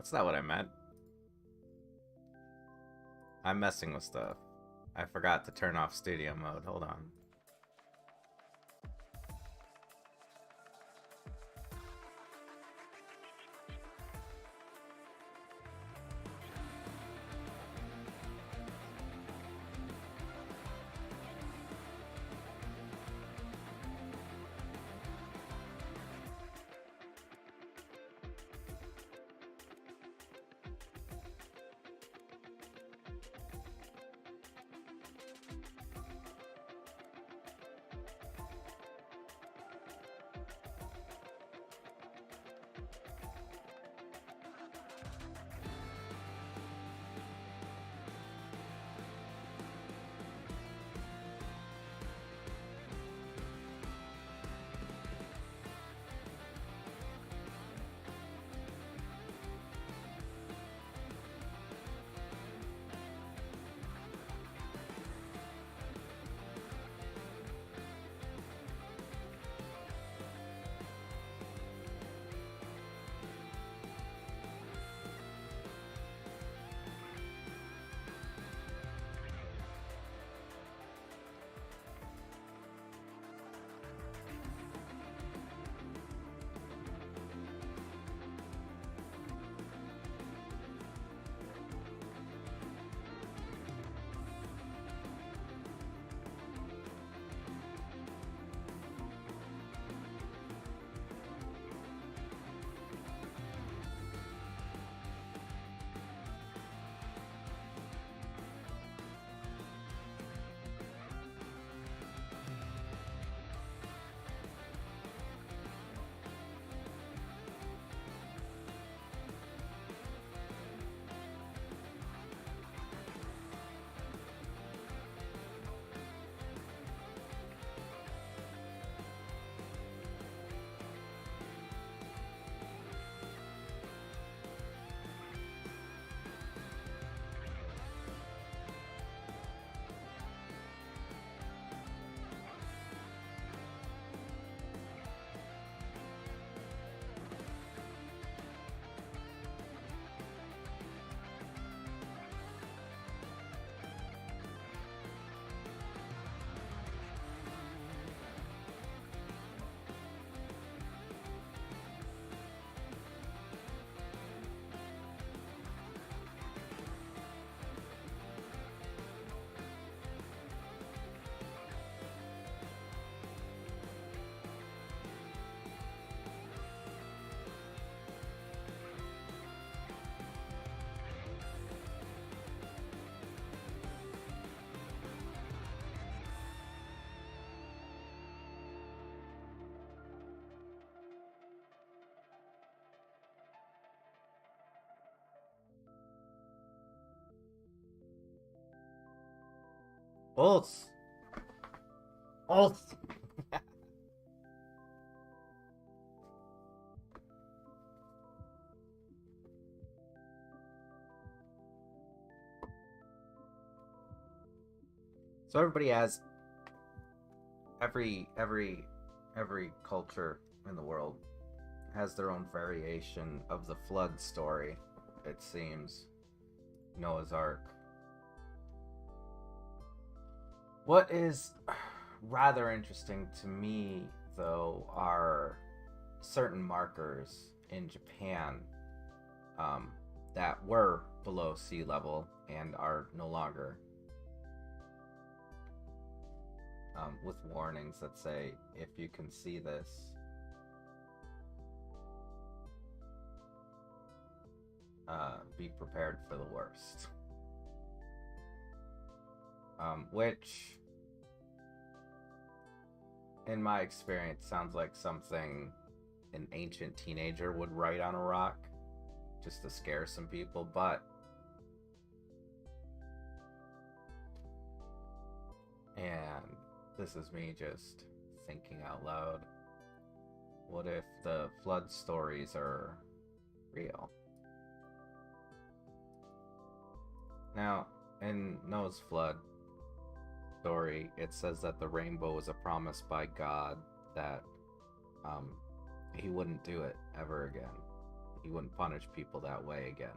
That's not what I meant. I'm messing with stuff. I forgot to turn off studio mode. Hold on. Bolts! Bolts! So everybody has every culture in the world has their own variation of the flood story, it seems. Noah's Ark. What is rather interesting to me, though, are certain markers in Japan that were below sea level and are no longer. With warnings that say, if you can see this, be prepared for the worst. Which, in my experience, sounds like something an ancient teenager would write on a rock just to scare some people, but and this is me just thinking out loud. What if the flood stories are real? Now, in Noah's flood story, it says that the rainbow was a promise by God that he wouldn't do it ever again. he wouldn't punish people that way again.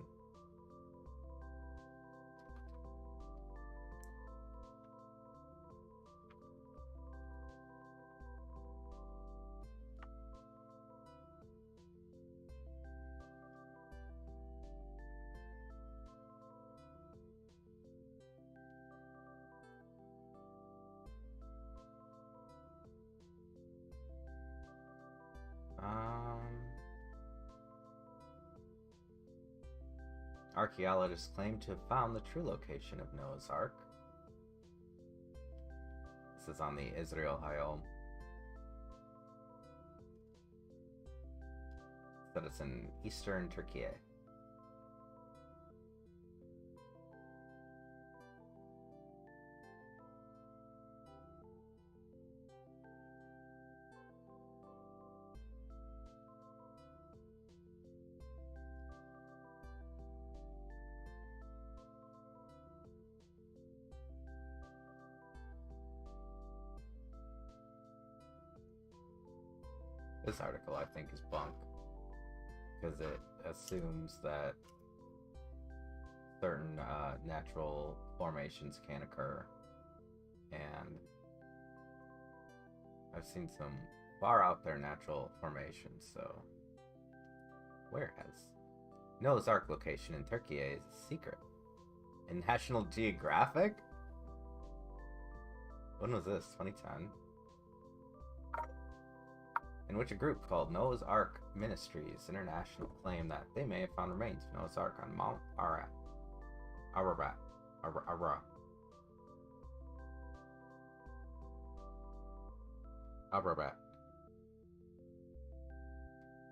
Archaeologists claim to have found the true location of Noah's Ark. This is on the Israel Hayom. That it's in eastern Turkey. This article, I think, is bunk, because it assumes that certain natural formations can occur, and I've seen some far out there natural formations, so whereas Noah's Ark location in Turkey is a secret. In National Geographic? When was this? 2010? In which a group called Noah's Ark Ministries International claimed that they may have found remains of Noah's Ark on Mount Ararat.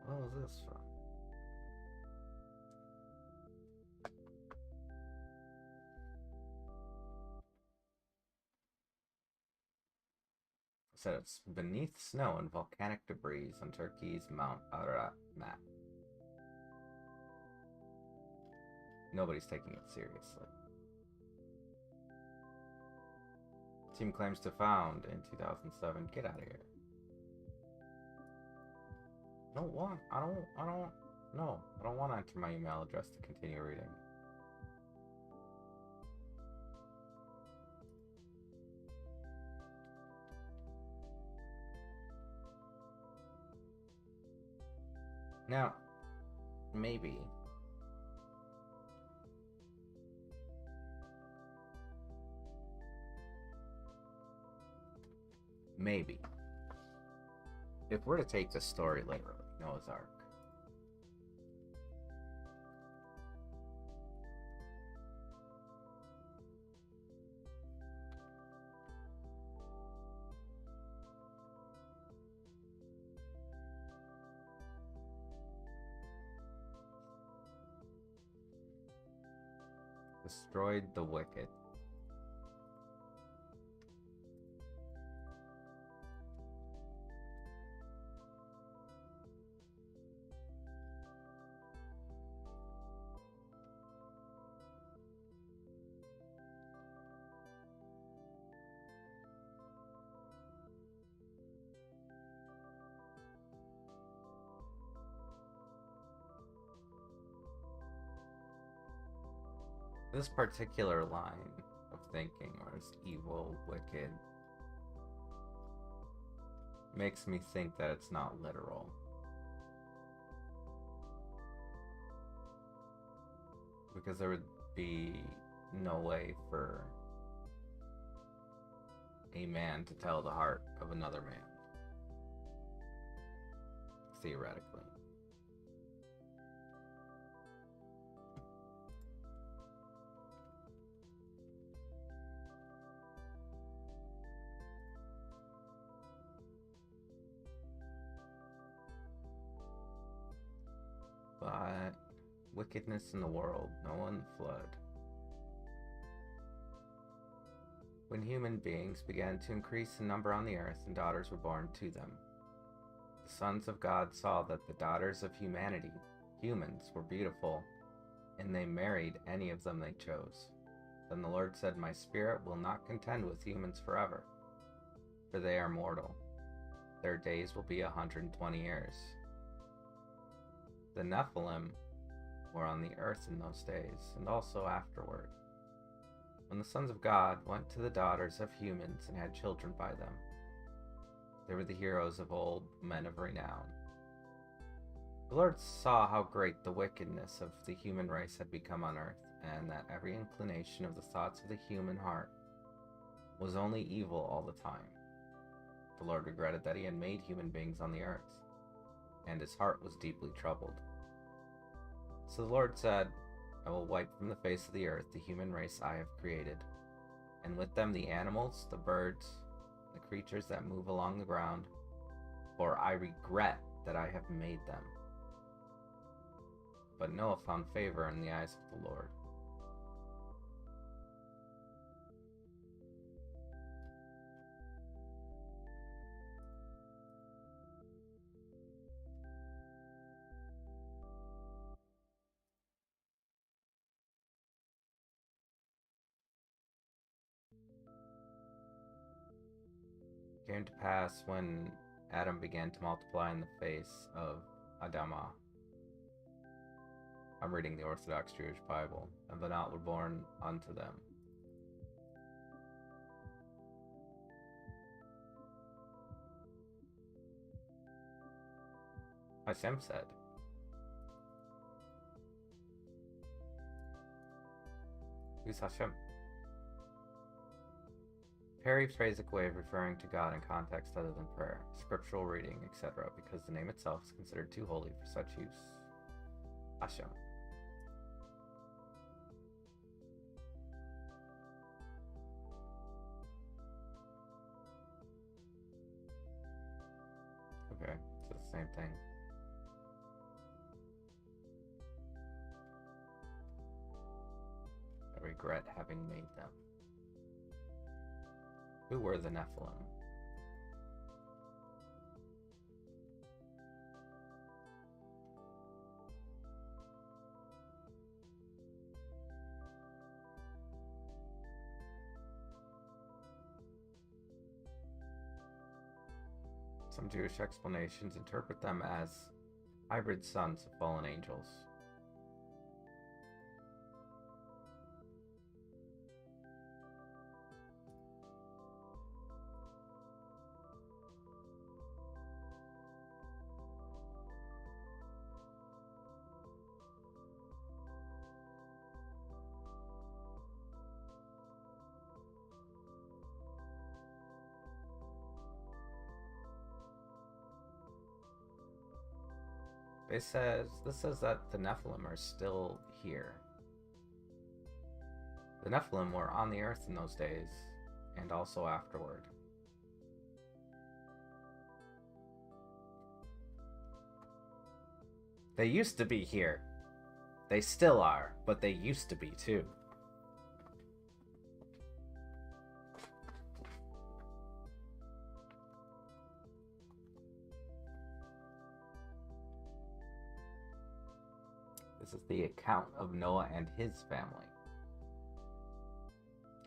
What was this from? Said it's beneath snow and volcanic debris on Turkey's Mount Ararat map. Nobody's taking it seriously. Team claims to found in 2007. Get out of here. I don't want to enter my email address to continue reading. Now, maybe if we're to take the story literally, Noah's Ark, destroyed the wicked. This particular line of thinking, or this evil, wicked, makes me think that it's not literal. Because there would be no way for a man to tell the heart of another man. Theoretically. But wickedness in the world, Noah and the flood. When human beings began to increase in number on the earth and daughters were born to them, the sons of God saw that the daughters of humanity, humans, were beautiful, and they married any of them they chose. Then the Lord said, "My spirit will not contend with humans forever, for they are mortal. Their days will be 120 years. The Nephilim were on the earth in those days, and also afterward, when the sons of God went to the daughters of humans and had children by them. They were the heroes of old, men of renown. The Lord saw how great the wickedness of the human race had become on earth, and that every inclination of the thoughts of the human heart was only evil all the time. The Lord regretted that he had made human beings on the earth, and his heart was deeply troubled. So the Lord said, I will wipe from the face of the earth the human race I have created, and with them the animals, the birds, the creatures that move along the ground, for I regret that I have made them. But Noah found favor in the eyes of the Lord. It came to pass when Adam began to multiply in the face of Adamah. I'm reading the Orthodox Jewish Bible, and Banat were born unto them. Hashem said, who's Hashem? Periphrastic way of referring to God in context other than prayer, scriptural reading, etc., because the name itself is considered too holy for such use. Hashem. Okay, so the same thing. I regret having made them. Who were the Nephilim? Some Jewish explanations interpret them as hybrid sons of fallen angels. This says that the Nephilim are still here. The Nephilim were on the earth in those days, and also afterward. They used to be here. They still are, but they used to be too. This is the account of Noah and his family.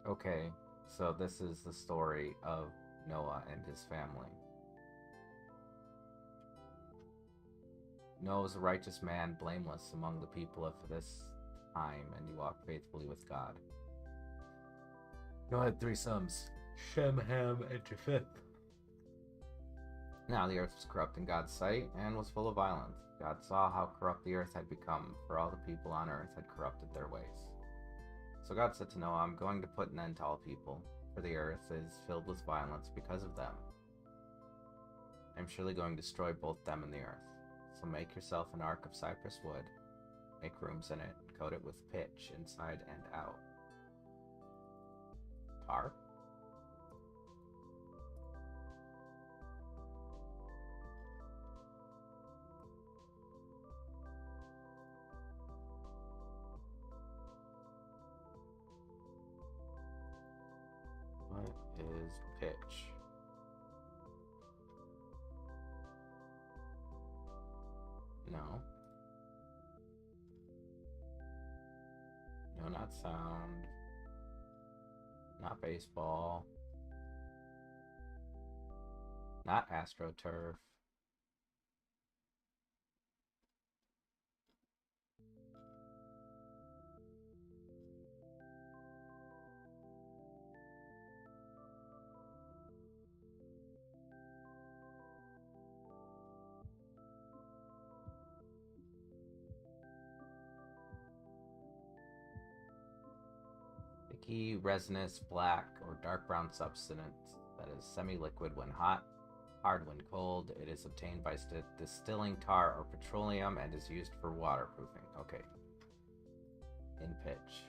Okay, so this is the story of Noah and his family. Noah was a righteous man, blameless among the people of this time, and he walked faithfully with God. Noah had 3 sons, Shem, Ham, and Japheth. Now the earth was corrupt in God's sight, and was full of violence. God saw how corrupt the earth had become, for all the people on earth had corrupted their ways. So God said to Noah, I'm going to put an end to all people, for the earth is filled with violence because of them. I'm surely going to destroy both them and the earth. So make yourself an ark of cypress wood, make rooms in it, and coat it with pitch inside and out. Tar? What is pitch? No. No, not sound. Not baseball. Not AstroTurf. inky, resinous, black, or dark brown substance that is semi-liquid when hot, hard when cold. It is obtained by distilling tar or petroleum and is used for waterproofing. Okay. In pitch.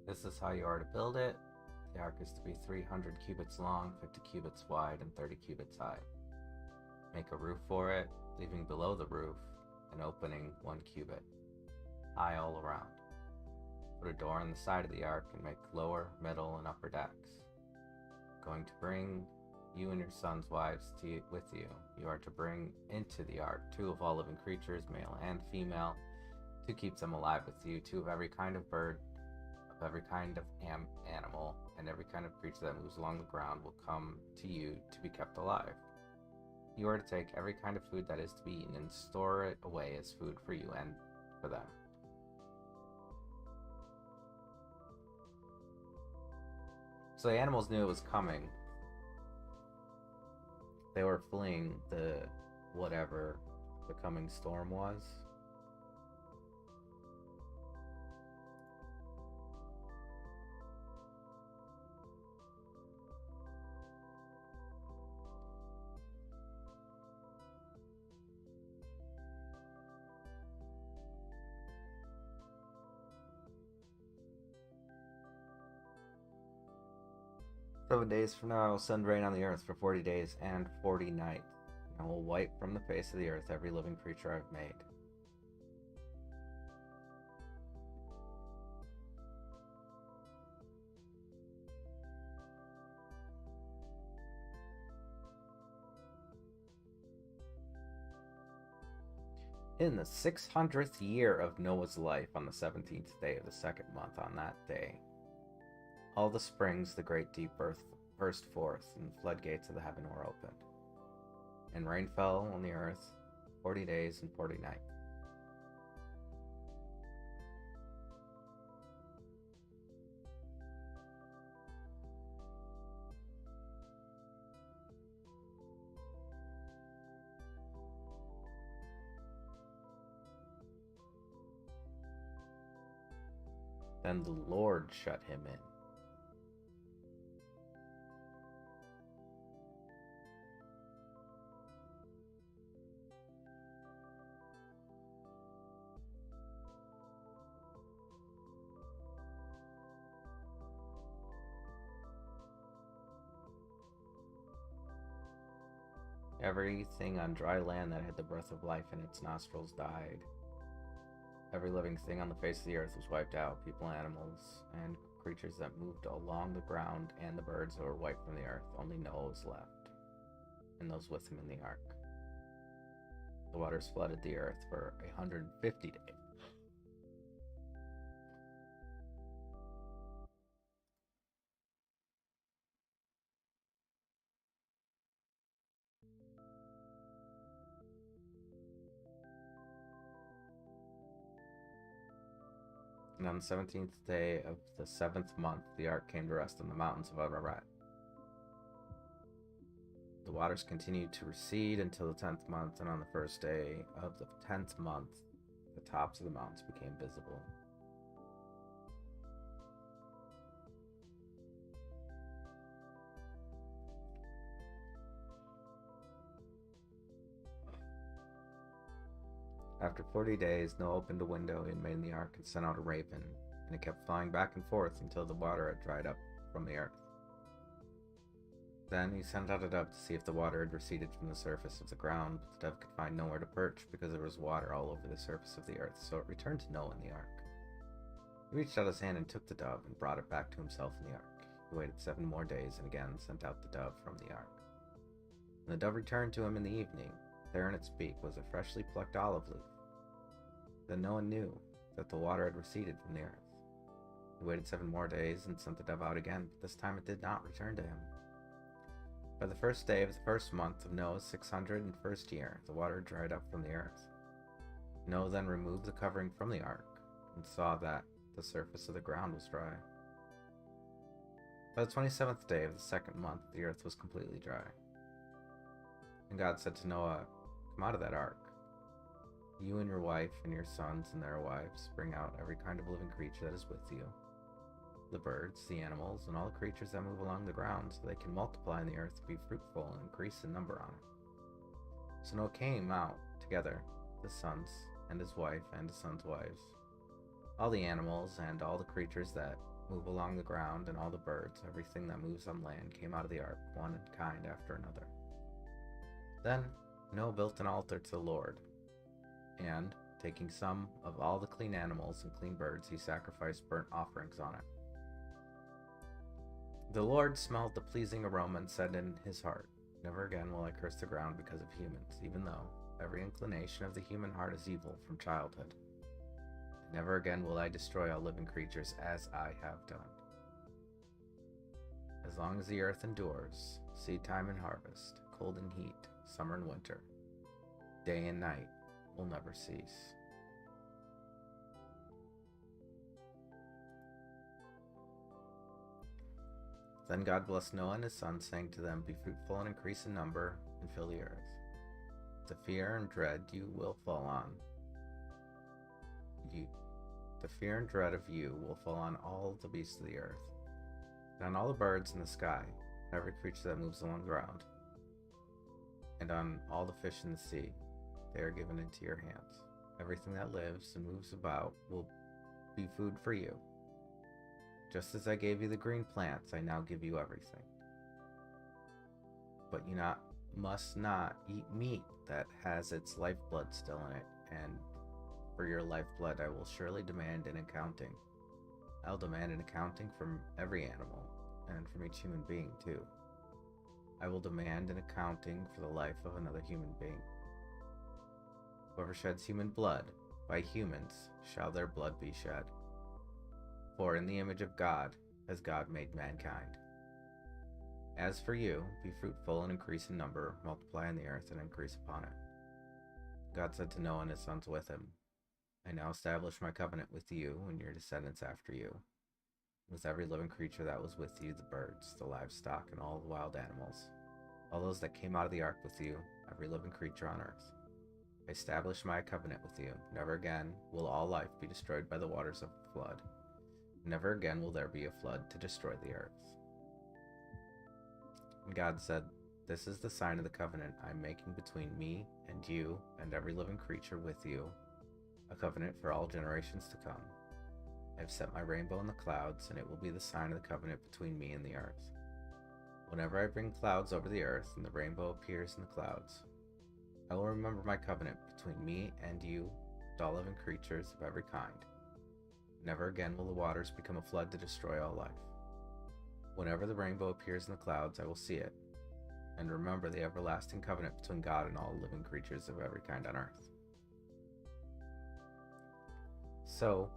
This is how you are to build it. The ark is to be 300 cubits long, 50 cubits wide, and 30 cubits high. Make a roof for it, leaving below the roof an opening 1 cubit high all around. Put a door on the side of the ark and make lower, middle, and upper decks. Going to bring you and your sons' wives with you. You are to bring into the ark 2 of all living creatures, male and female, to keep them alive with you, 2 of every kind of bird, of every kind of animal, and every kind of creature that moves along the ground will come to you to be kept alive. You are to take every kind of food that is to be eaten and store it away as food for you and for them. So the animals knew it was coming. They were fleeing the whatever the coming storm was. "7 days from now I will send rain on the earth for 40 days and 40 nights, and I will wipe from the face of the earth every living creature I have made." In the 600th year of Noah's life, on the 17th day of the 2nd month, on that day, all the springs, the great deep burst forth, and the floodgates of the heaven were opened. And rain fell on the earth 40 days and 40 nights. Then the Lord shut him in. Everything on dry land that had the breath of life in its nostrils died. Every living thing on the face of the earth was wiped out, people, animals, and creatures that moved along the ground, and the birds that were wiped from the earth. Only Noah was left, and those with him in the ark. The waters flooded the earth for 150 days. And on the 17th day of the 7th month, the ark came to rest on the mountains of Ararat. The waters continued to recede until the 10th month, and on the first day of the 10th month, the tops of the mountains became visible. After 40 days, Noah opened a window he had made in the ark and sent out a raven, and it kept flying back and forth until the water had dried up from the earth. Then he sent out a dove to see if the water had receded from the surface of the ground, but the dove could find nowhere to perch because there was water all over the surface of the earth, so it returned to Noah in the ark. He reached out his hand and took the dove and brought it back to himself in the ark. He waited 7 more days and again sent out the dove from the ark. When the dove returned to him in the evening, there in its beak was a freshly plucked olive leaf. Then Noah knew that the water had receded from the earth. He waited 7 more days and sent the dove out again, but this time it did not return to him. By the first day of the 1st month of Noah's 601st year, the water dried up from the earth. Noah then removed the covering from the ark and saw that the surface of the ground was dry. By the 27th day of the second month, the earth was completely dry. And God said to Noah, "Come out of that ark. You and your wife and your sons and their wives, bring out every kind of living creature that is with you, the birds, the animals, and all the creatures that move along the ground, so they can multiply in the earth, be fruitful, and increase in number on it." So Noah came out together, his sons and his wife and his sons' wives, all the animals and all the creatures that move along the ground, and all the birds, everything that moves on land, came out of the ark, one kind after another. Then Noah built an altar to the Lord, and, taking some of all the clean animals and clean birds, he sacrificed burnt offerings on it. The Lord smelled the pleasing aroma and said in his heart, "Never again will I curse the ground because of humans, even though every inclination of the human heart is evil from childhood. Never again will I destroy all living creatures as I have done. As long as the earth endures, seed time and harvest, cold and heat, summer and winter, day and night will never cease." Then God blessed Noah and his sons, saying to them, "Be fruitful and increase in number, and fill the earth. The fear and dread you will fall on you. The fear and dread of you will fall on all the beasts of the earth, and on all the birds in the sky, and every creature that moves along the ground, and on all the fish in the sea. They are given into your hands. Everything that lives and moves about will be food for you. Just as I gave you the green plants, I now give you everything. But you must not eat meat that has its lifeblood still in it, and for your lifeblood I will surely demand an accounting. I'll demand an accounting from every animal, and from each human being too. I will demand an accounting for the life of another human being. Whoever sheds human blood, by humans shall their blood be shed. For in the image of God has God made mankind. As for you, be fruitful and increase in number, multiply in the earth and increase upon it." God said to Noah and his sons with him, "I now establish my covenant with you and your descendants after you, with every living creature that was with you, the birds, the livestock, and all the wild animals, all those that came out of the ark with you, every living creature on earth. I establish my covenant with you. Never again will all life be destroyed by the waters of the flood. Never again will there be a flood to destroy the earth." And God said, "This is the sign of the covenant I am making between me and you and every living creature with you, a covenant for all generations to come. I have set my rainbow in the clouds, and it will be the sign of the covenant between me and the earth. Whenever I bring clouds over the earth and the rainbow appears in the clouds, I will remember my covenant between me and you and all living creatures of every kind. Never again will the waters become a flood to destroy all life. Whenever the rainbow appears in the clouds, I will see it, and remember the everlasting covenant between God and all living creatures of every kind on earth." So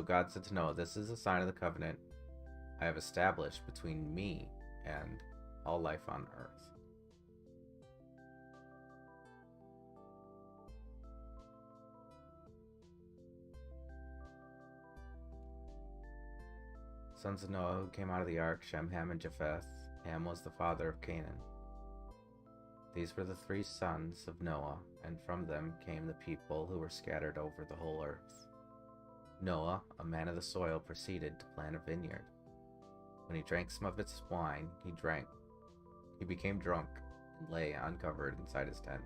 God said to Noah, "This is a sign of the covenant I have established between me and all life on earth. Sons of Noah who came out of the ark, Shem, Ham, and Japheth. Ham was the father of Canaan. These were the 3 sons of Noah, and from them came the people who were scattered over the whole earth. Noah, a man of the soil, proceeded to plant a vineyard. When he drank some of its wine, he became drunk and lay uncovered inside his tent.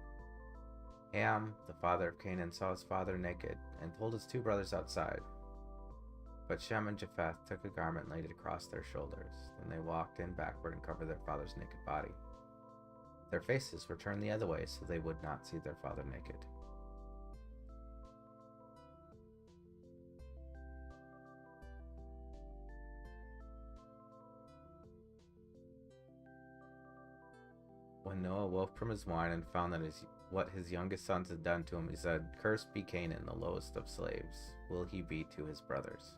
Ham, the father of Canaan, saw his father naked and told his 2 brothers outside. But Shem and Japheth took a garment and laid it across their shoulders. Then they walked in backward and covered their father's naked body. Their faces were turned the other way so they would not see their father naked. When Noah woke from his wine and found that what his youngest sons had done to him, he said, "Cursed be Canaan, the lowest of slaves, will he be to his brothers."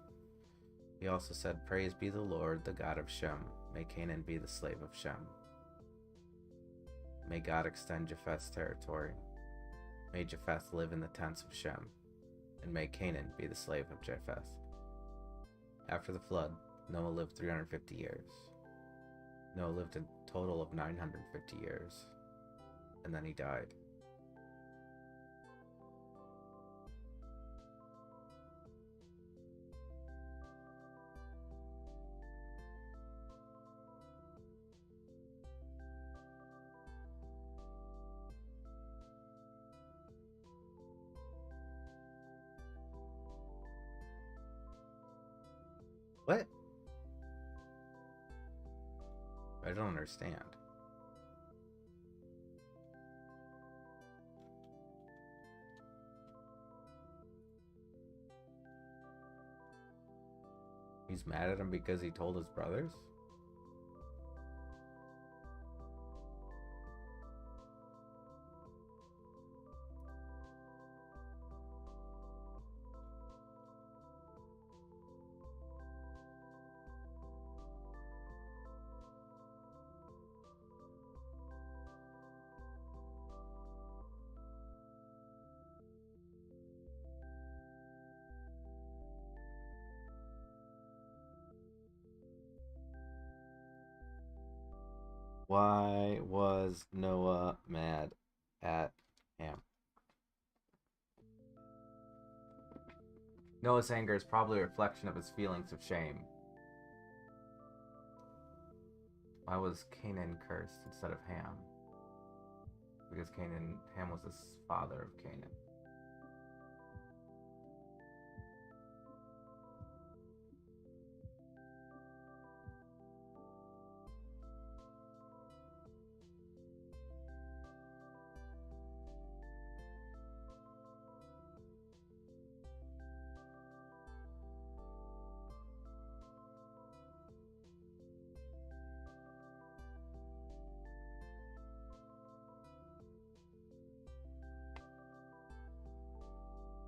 He also said, "Praised be the Lord, the God of Shem. May Canaan be the slave of Shem. May God extend Japheth's territory. May Japheth live in the tents of Shem, and may Canaan be the slave of Japheth." After the flood, Noah lived 350 years. Noah lived a total of 950 years. And then he died. What? I don't understand. He's mad at him because he told his brothers? Why was Noah mad at Ham? Noah's anger is probably a reflection of his feelings of shame. Why was Canaan cursed instead of Ham? Because Ham was the father of Canaan.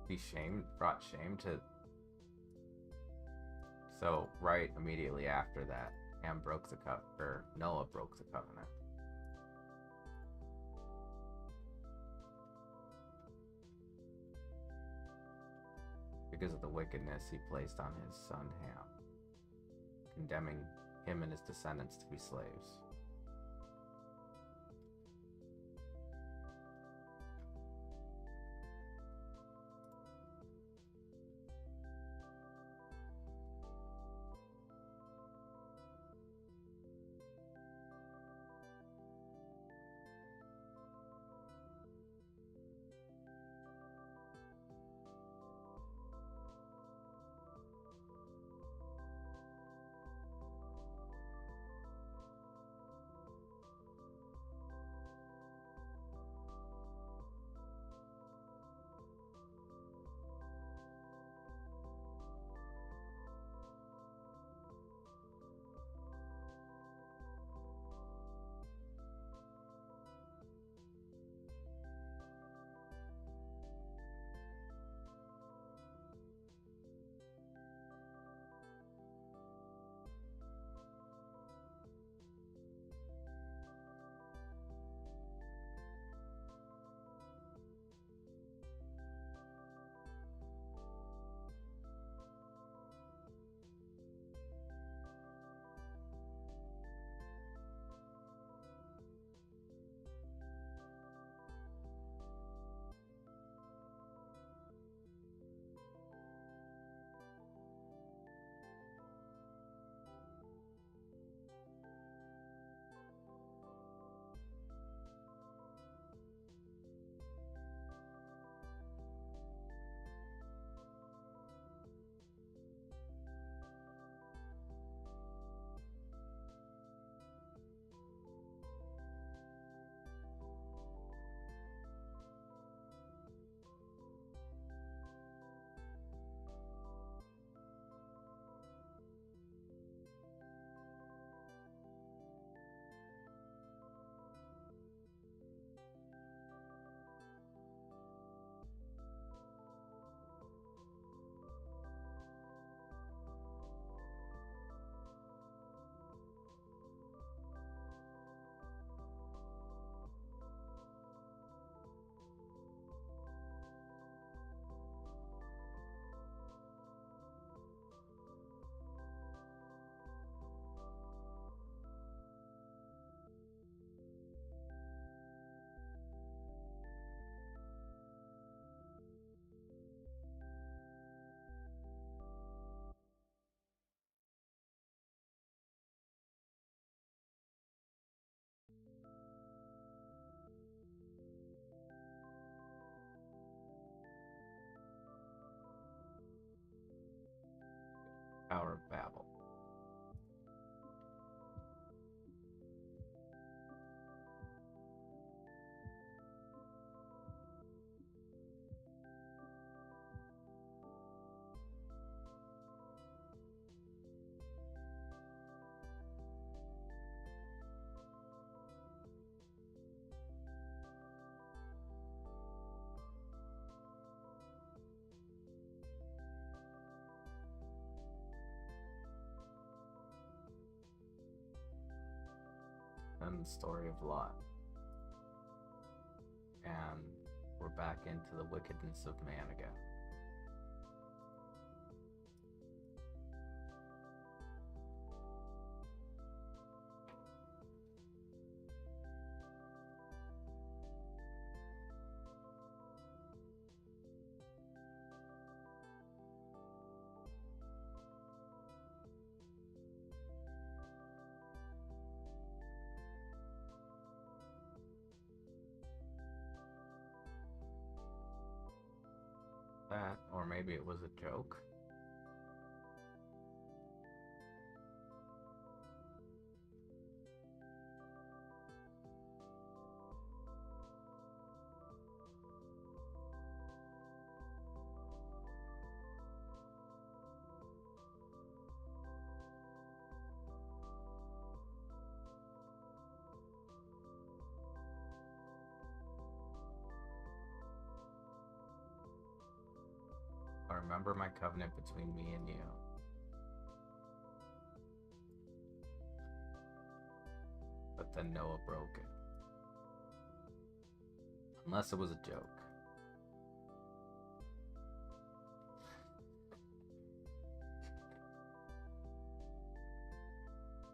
He brought shame to. So right immediately after that, Noah broke the covenant. Because of the wickedness he placed on his son Ham, condemning him and his descendants to be slaves. Tower of Babel. And the story of Lot. And we're back into the wickedness of man again. That, or maybe it was a joke. I remember my covenant between me and you. But then Noah broke it. Unless it was a joke.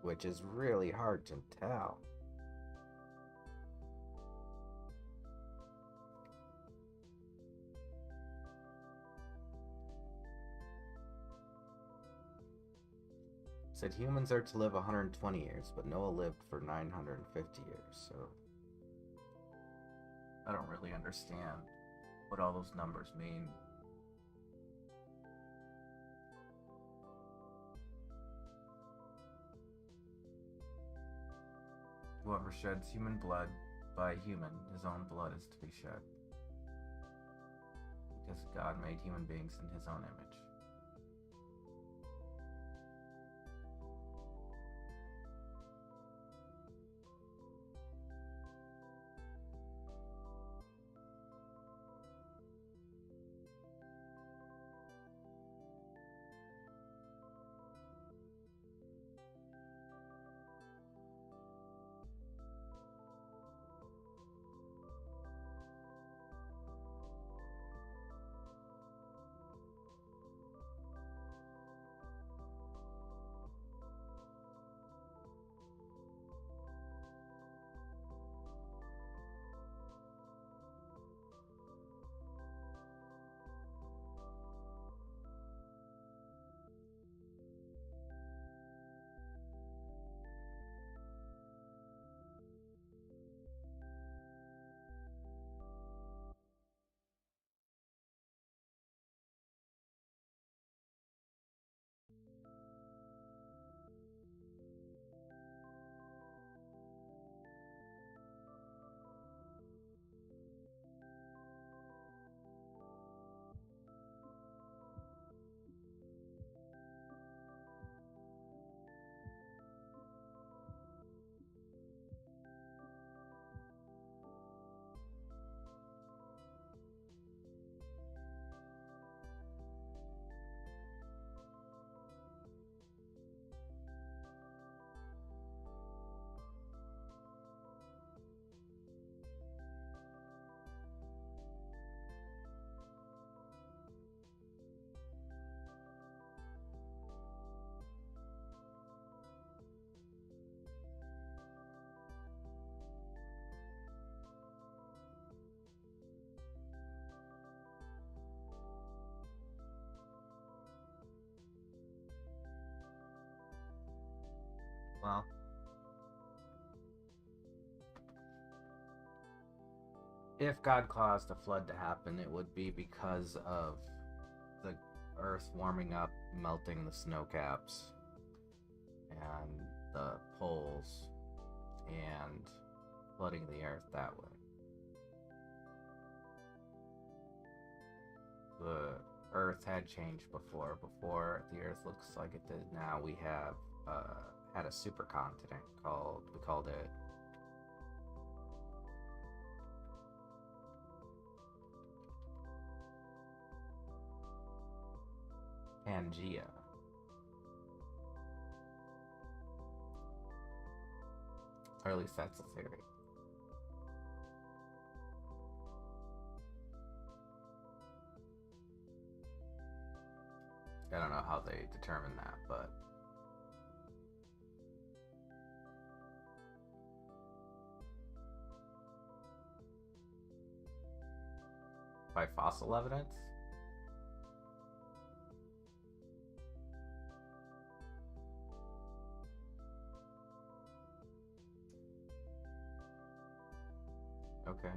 Which is really hard to tell. Said humans are to live 120 years, but Noah lived for 950 years, so I don't really understand what all those numbers mean. Whoever sheds human blood by human, his own blood is to be shed. Because God made human beings in his own image. Well, if God caused a flood to happen, it would be because of the earth warming up melting the snow caps and the poles and flooding the earth that way. The earth had changed before. Before the earth looks like it did now, we have had a supercontinent we called it Pangea. Or at least that's the theory. I don't know how they determine that, but by fossil evidence? Okay.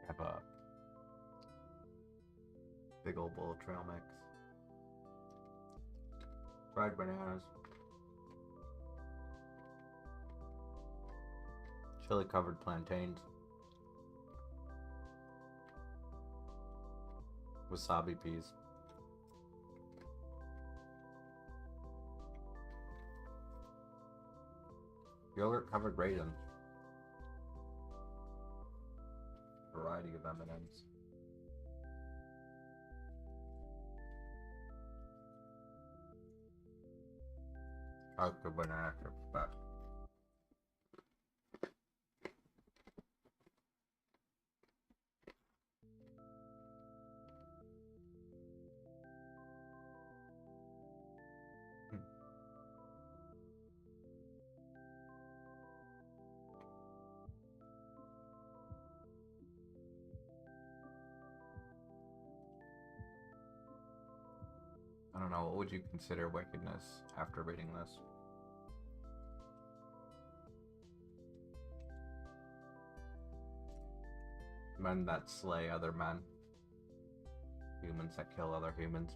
Have a big old bowl of trail mix, fried bananas, chili covered plantains, wasabi peas, yogurt covered raisins, variety of M&Ms. I like the banana chips best. I don't know, what would you consider wickedness after reading this? Men that slay other men. Humans that kill other humans.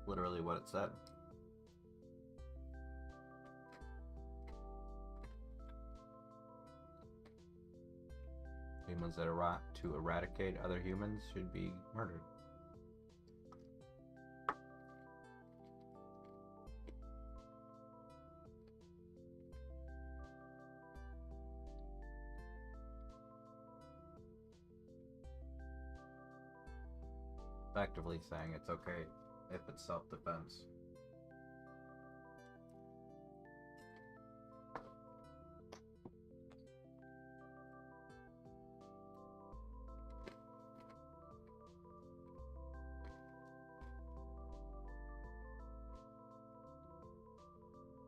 Literally what it said. Humans that to eradicate other humans should be murdered. Effectively saying it's okay if it's self-defense.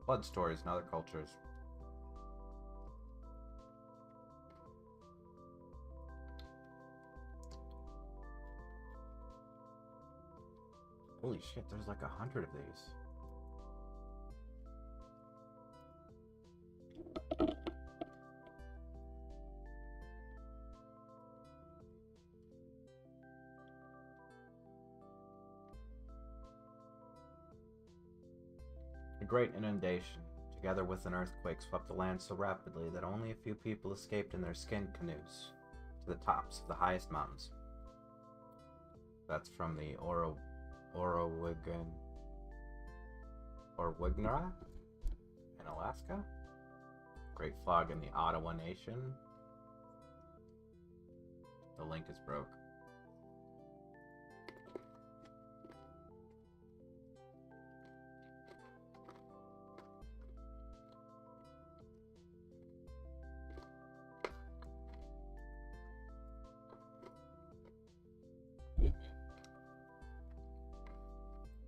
Blood stories in other cultures. Holy shit, there's like 100 of these. A great inundation, together with an earthquake, swept the land so rapidly that only a few people escaped in their skin canoes to the tops of the highest mountains. That's from the Orowigan or Wignara in Alaska. Great Fog in the Ottawa Nation. The link is broke.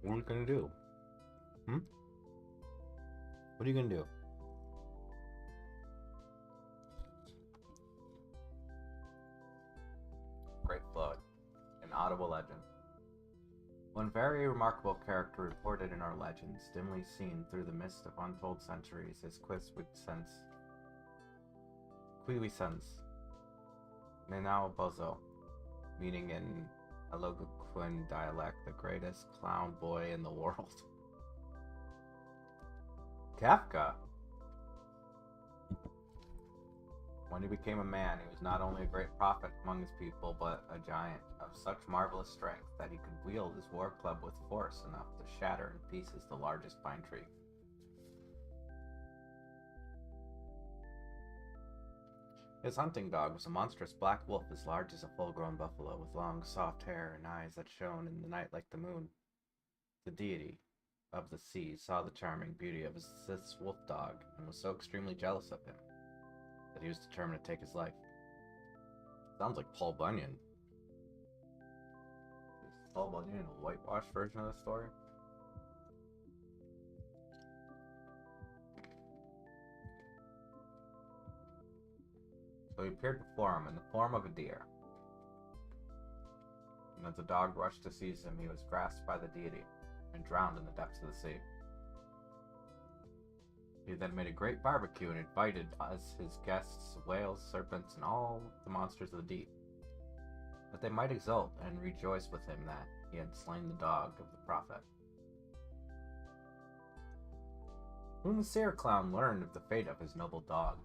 What are you gonna do? What are you gonna do? Great Flood, an Ottawa legend. One very remarkable character reported in our legends, dimly seen through the mist of untold centuries, is Quiwisens Menaubozo, meaning in Algonquin dialect, the greatest clown boy in the world. Kafka! When he became a man, he was not only a great prophet among his people, but a giant of such marvelous strength that he could wield his war club with force enough to shatter in pieces the largest pine tree. His hunting dog was a monstrous black wolf as large as a full-grown buffalo, with long, soft hair and eyes that shone in the night like the moon. The deity of the sea saw the charming beauty of this wolf dog and was so extremely jealous of him that he was determined to take his life. Sounds like Paul Bunyan. Is Paul Bunyan a whitewashed version of the story? So he appeared before him in the form of a deer. And as the dog rushed to seize him, he was grasped by the deity and drowned in the depths of the sea. He then made a great barbecue and invited as his guests whales, serpents, and all the monsters of the deep, that they might exult and rejoice with him that he had slain the dog of the prophet. When the seer clown learned of the fate of his noble dog,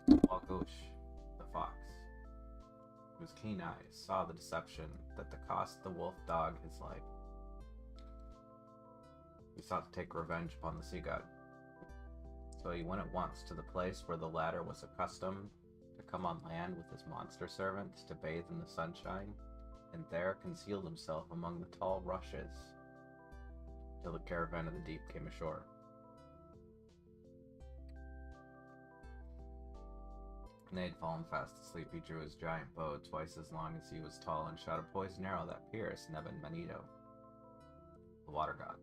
Wagush, the fox, whose keen eyes saw the deception that cost the wolf dog his life, he sought to take revenge upon the sea god. So he went at once to the place where the latter was accustomed to come on land with his monster servants to bathe in the sunshine, and there concealed himself among the tall rushes till the caravan of the deep came ashore. When they had fallen fast asleep, he drew his giant bow twice as long as he was tall and shot a poisoned arrow that pierced Nebenmanito, the water god,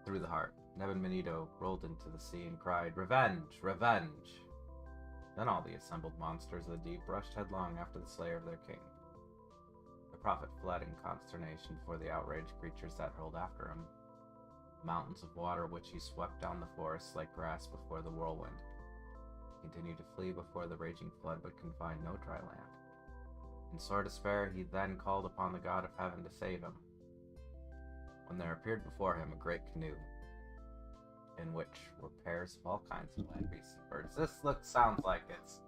through the heart. Nebenmanito rolled into the sea and cried, "Revenge! Revenge!" Then all the assembled monsters of the deep rushed headlong after the slayer of their king. The prophet fled in consternation before the outraged creatures that hurled after him, mountains of water which he swept down the forest like grass before the whirlwind. He continued to flee before the raging flood, but could find no dry land. In sore despair, he then called upon the god of heaven to save him, when there appeared before him a great canoe, in which were pairs of all kinds of land beasts and birds. This sounds like it's...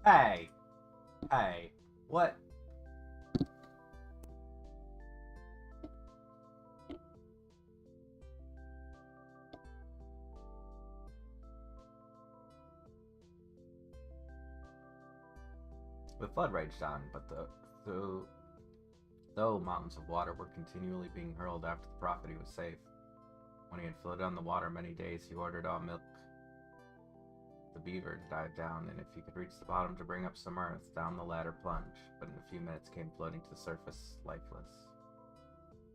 Hey! What? The flood raged on, but though mountains of water were continually being hurled after the prophet, he was safe. When he had floated on the water many days, he ordered all milk the beaver to dive down, and if he could reach the bottom to bring up some earth, down the ladder plunged, but in a few minutes came floating to the surface, lifeless.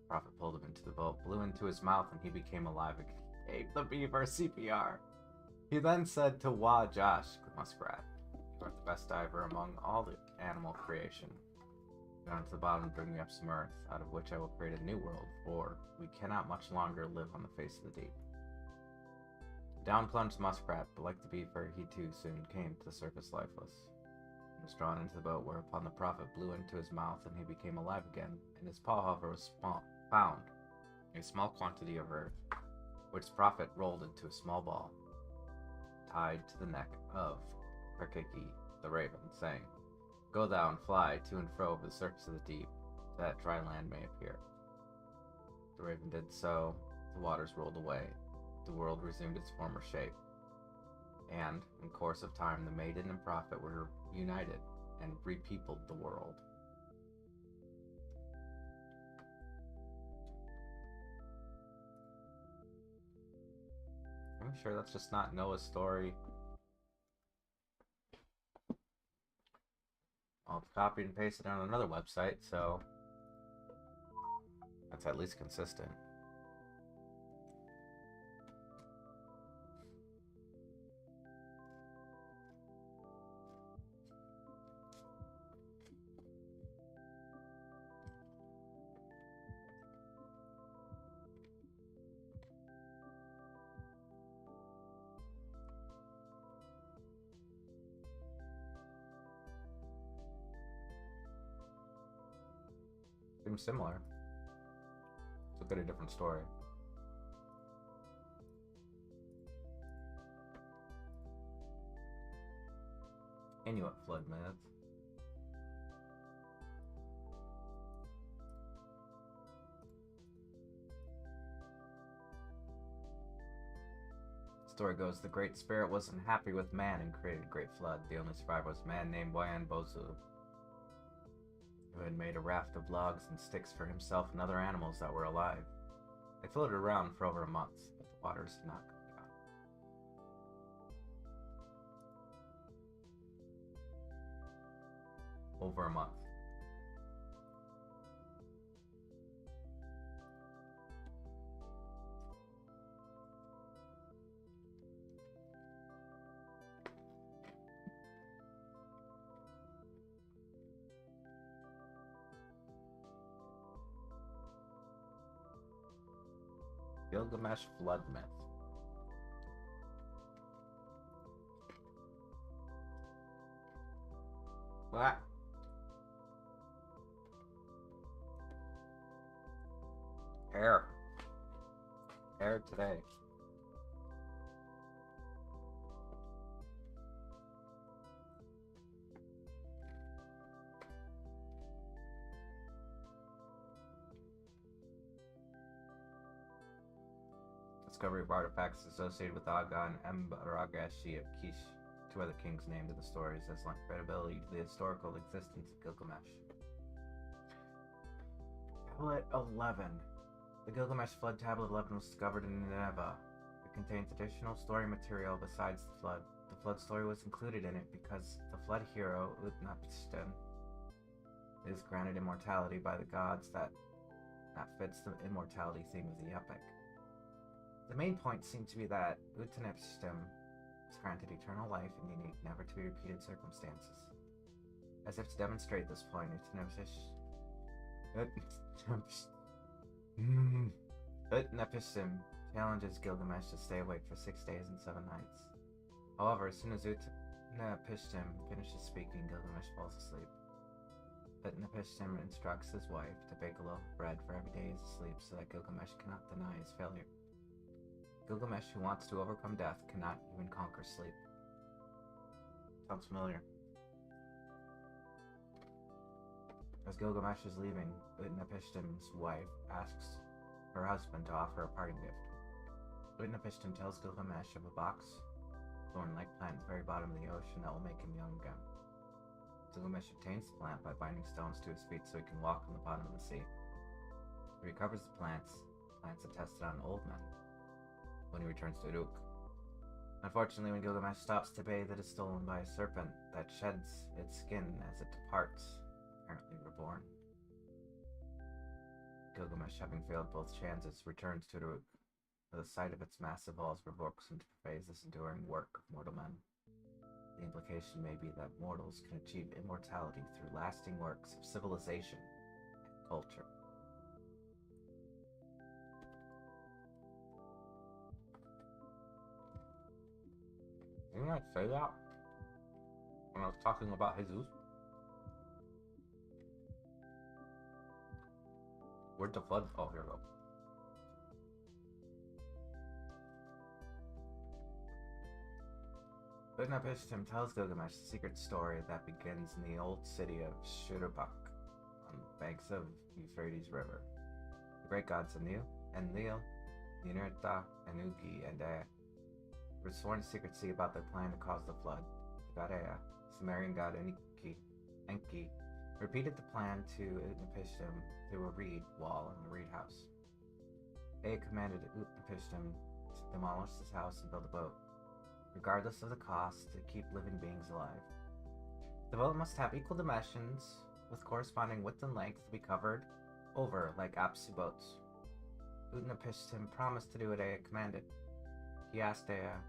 The prophet pulled him into the boat, blew into his mouth, and he became alive and gave the beaver CPR. He then said to Josh, the muskrat, "You are the best diver among all the animal creation. Go down to the bottom and bring me up some earth, out of which I will create a new world, for we cannot much longer live on the face of the deep." Down plunged the muskrat, but like the beaver, he too soon came to the surface lifeless. He was drawn into the boat, whereupon the prophet blew into his mouth, and he became alive again. In his paw, however, was found a small quantity of earth, which the prophet rolled into a small ball, tied to the neck of Krakiki the raven, saying, "Go thou and fly to and fro over the surface of the deep, that dry land may appear. The raven did so, the waters rolled away, the world resumed its former shape, and, in course of time, the maiden and prophet were united and repeopled the world. I'm sure that's just not Noah's story. I'll copy and paste it on another website, so that's at least consistent. Seems similar. It's a bit of a different story. Inuit flood myth. The story goes, the Great Spirit wasn't happy with man and created a great flood. The only survivor was a man named Wayan Bozu, who had made a raft of logs and sticks for himself and other animals that were alive. They floated around for over a month, but the waters did not come down. Over a month. Gilgamesh flood myth. What? Air today. Discovery of artifacts associated with Aga and Mbaragashi of Kish, two other kings named in the stories, has lent credibility to the historical existence of Gilgamesh. Tablet 11. The Gilgamesh Flood Tablet 11 was discovered in Nineveh. It contains additional story material besides the flood. The flood story was included in it because the flood hero, Utnapishtim, is granted immortality by the gods that fits the immortality theme of the epic. The main point seemed to be that Utnapishtim was granted eternal life in unique, never-to-be-repeated circumstances. As if to demonstrate this point, Utnapishtim challenges Gilgamesh to stay awake for 6 days and 7 nights. However, as soon as Utnapishtim finishes speaking, Gilgamesh falls asleep. Utnapishtim instructs his wife to bake a loaf of bread for every day he is asleep so that Gilgamesh cannot deny his failure. Gilgamesh, who wants to overcome death, cannot even conquer sleep. Sounds familiar. As Gilgamesh is leaving, Utnapishtim's wife asks her husband to offer a parting gift. Utnapishtim tells Gilgamesh of a box thorn-like plant at the very bottom of the ocean that will make him young again. Gilgamesh obtains the plant by binding stones to his feet so he can walk on the bottom of the sea. He recovers the plants are tested on old men when he returns to Uruk. Unfortunately, when Gilgamesh stops to bathe, it is stolen by a serpent that sheds its skin as it departs, apparently reborn. Gilgamesh, having failed both chances, returns to Uruk. The sight of its massive walls provokes him to praise this enduring work of mortal men. The implication may be that mortals can achieve immortality through lasting works of civilization and culture. Didn't I say that when I was talking about Jesus? Where'd the flood? Oh, here we go. Utnapishtim tells Gilgamesh the secret story that begins in the old city of Shurubak on the banks of Euphrates River. The great gods Enlil, Ninurta, Enki, and Ea were sworn to secrecy about their plan to cause the flood. The god Ea, Sumerian god Enki, repeated the plan to Utnapishtim through a reed wall in the reed house. Ea commanded Utnapishtim to demolish his house and build a boat, regardless of the cost, to keep living beings alive. The boat must have equal dimensions, with corresponding width and length to be covered over like Apsu boats. Utnapishtim promised to do what Ea commanded. He asked Ea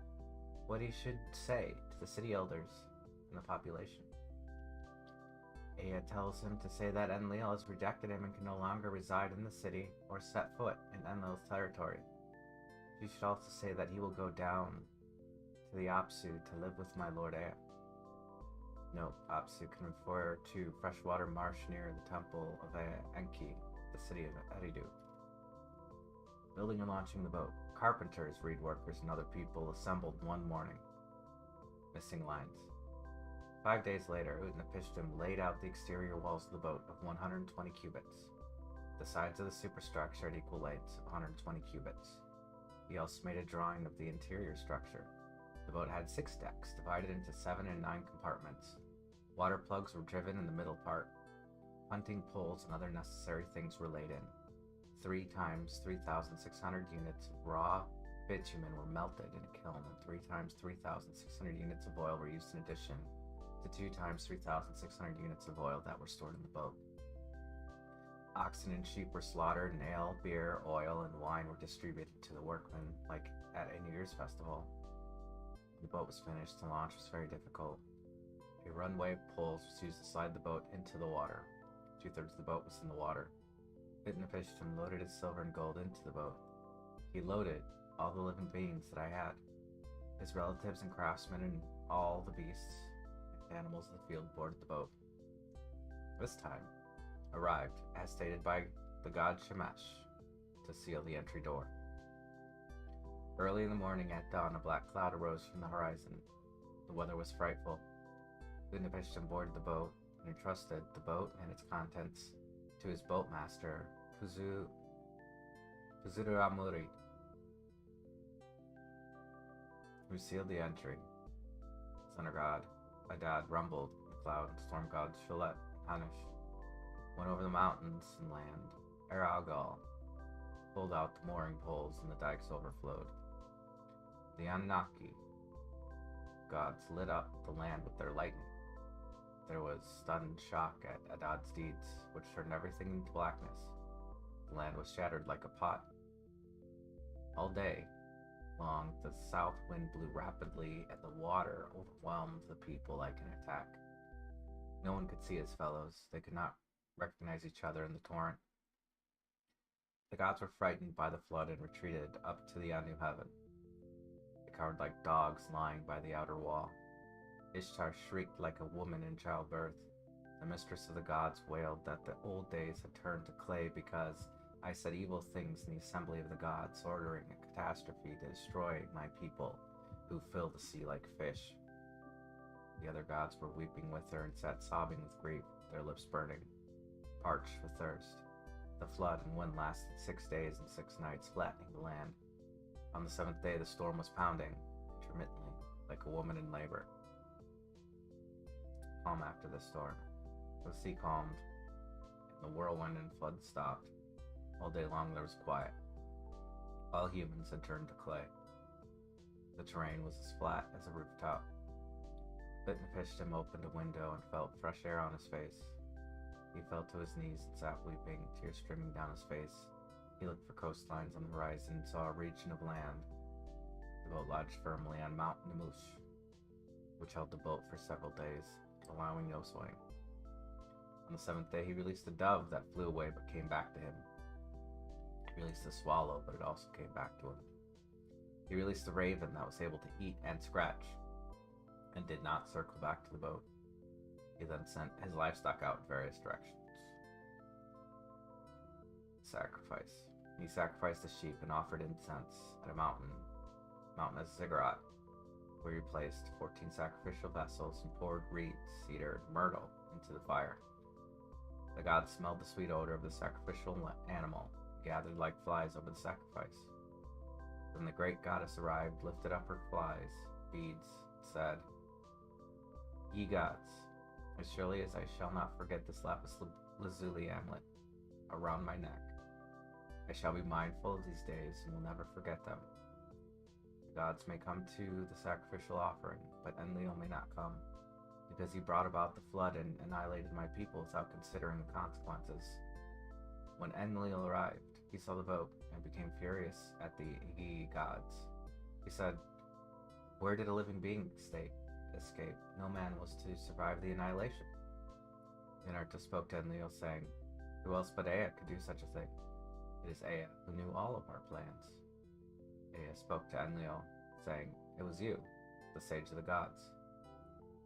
what he should say to the city elders and the population. Ea tells him to say that Enlil has rejected him and can no longer reside in the city or set foot in Enlil's territory. He should also say that he will go down to the Apsu to live with my lord Ea. Note, Apsu can refer to freshwater marsh near the temple of Enki, the city of Eridu. Building and launching the boat. Carpenters, reed workers, and other people assembled one morning. Missing lines. 5 days later, Utnapishtim laid out the exterior walls of the boat of 120 cubits. The sides of the superstructure at equal lengths of 120 cubits. He also made a drawing of the interior structure. The boat had 6 decks, divided into 7 and 9 compartments. Water plugs were driven in the middle part. Hunting poles and other necessary things were laid in. 3 times 3,600 units of raw bitumen were melted in a kiln, and 3 times 3,600 units of oil were used in addition to 2 times 3,600 units of oil that were stored in the boat. Oxen and sheep were slaughtered, and ale, beer, oil, and wine were distributed to the workmen, like at a New Year's festival. The boat was finished, and launch was very difficult. A runway of poles was used to slide the boat into the water. 2/3 of the boat was in the water. Utnapishtim loaded his silver and gold into the boat. He loaded all the living beings that I had, his relatives and craftsmen, and all the beasts and animals of the field boarded the boat. This time arrived, as stated by the god Shemesh, to seal the entry door. Early in the morning at dawn, a black cloud arose from the horizon. The weather was frightful. Utnapishtim boarded the boat and entrusted the boat and its contents to his boatmaster, Puzuramuri, who sealed the entry. Thunder god Adad rumbled in the cloud, and storm gods Shalet and Hanish went over the mountains and land. Eralgal pulled out the mooring poles, and the dikes overflowed. The Anunnaki gods lit up the land with their lightning. There was stunned shock at Adad's deeds, which turned everything into blackness. The land was shattered like a pot. All day long, the south wind blew rapidly, and the water overwhelmed the people like an attack. No one could see his fellows. They could not recognize each other in the torrent. The gods were frightened by the flood and retreated up to the Anu heaven. They cowered like dogs lying by the outer wall. Ishtar shrieked like a woman in childbirth. The mistress of the gods wailed that the old days had turned to clay because I said evil things in the assembly of the gods, ordering a catastrophe to destroy my people who fill the sea like fish. The other gods were weeping with her and sat sobbing with grief, their lips burning, parched with thirst. The flood and wind lasted 6 days and 6 nights, flattening the land. On the 7th day, the storm was pounding, intermittently, like a woman in labor. Calm after the storm. The sea calmed, and the whirlwind and flood stopped. All day long there was quiet. All humans had turned to clay. The terrain was as flat as a rooftop. Utnapishtim opened a window and felt fresh air on his face. He fell to his knees and sat weeping, tears streaming down his face. He looked for coastlines on the horizon and saw a region of land. The boat lodged firmly on Mount Nemush, which held the boat for several days, allowing no swing. On the 7th day, he released a dove that flew away but came back to him. He released a swallow, but it also came back to him. He released a raven that was able to eat and scratch, and did not circle back to the boat. He then sent his livestock out in various directions. Sacrifice. He sacrificed a sheep and offered incense at a mountain, Mount Ziggurat, where he placed 14 sacrificial vessels and poured reeds, cedar, and myrtle into the fire. The gods smelled the sweet odor of the sacrificial animal, gathered like flies over the sacrifice. Then the great goddess arrived, lifted up her flies, beads, said, "Ye gods, as surely as I shall not forget this lapis lazuli amulet around my neck, I shall be mindful of these days and will never forget them. The gods may come to the sacrificial offering, but Enlil may not come, because he brought about the flood and annihilated my people without considering the consequences." When Enlil arrived, he saw the boat and became furious at the ye gods. He said, "Where did a living being escape? No man was to survive the annihilation." Inarta spoke to Enlil, saying, "Who else but Ea could do such a thing? It is Ea who knew all of our plans." Ea spoke to Enlil, saying, "It was you, the sage of the gods.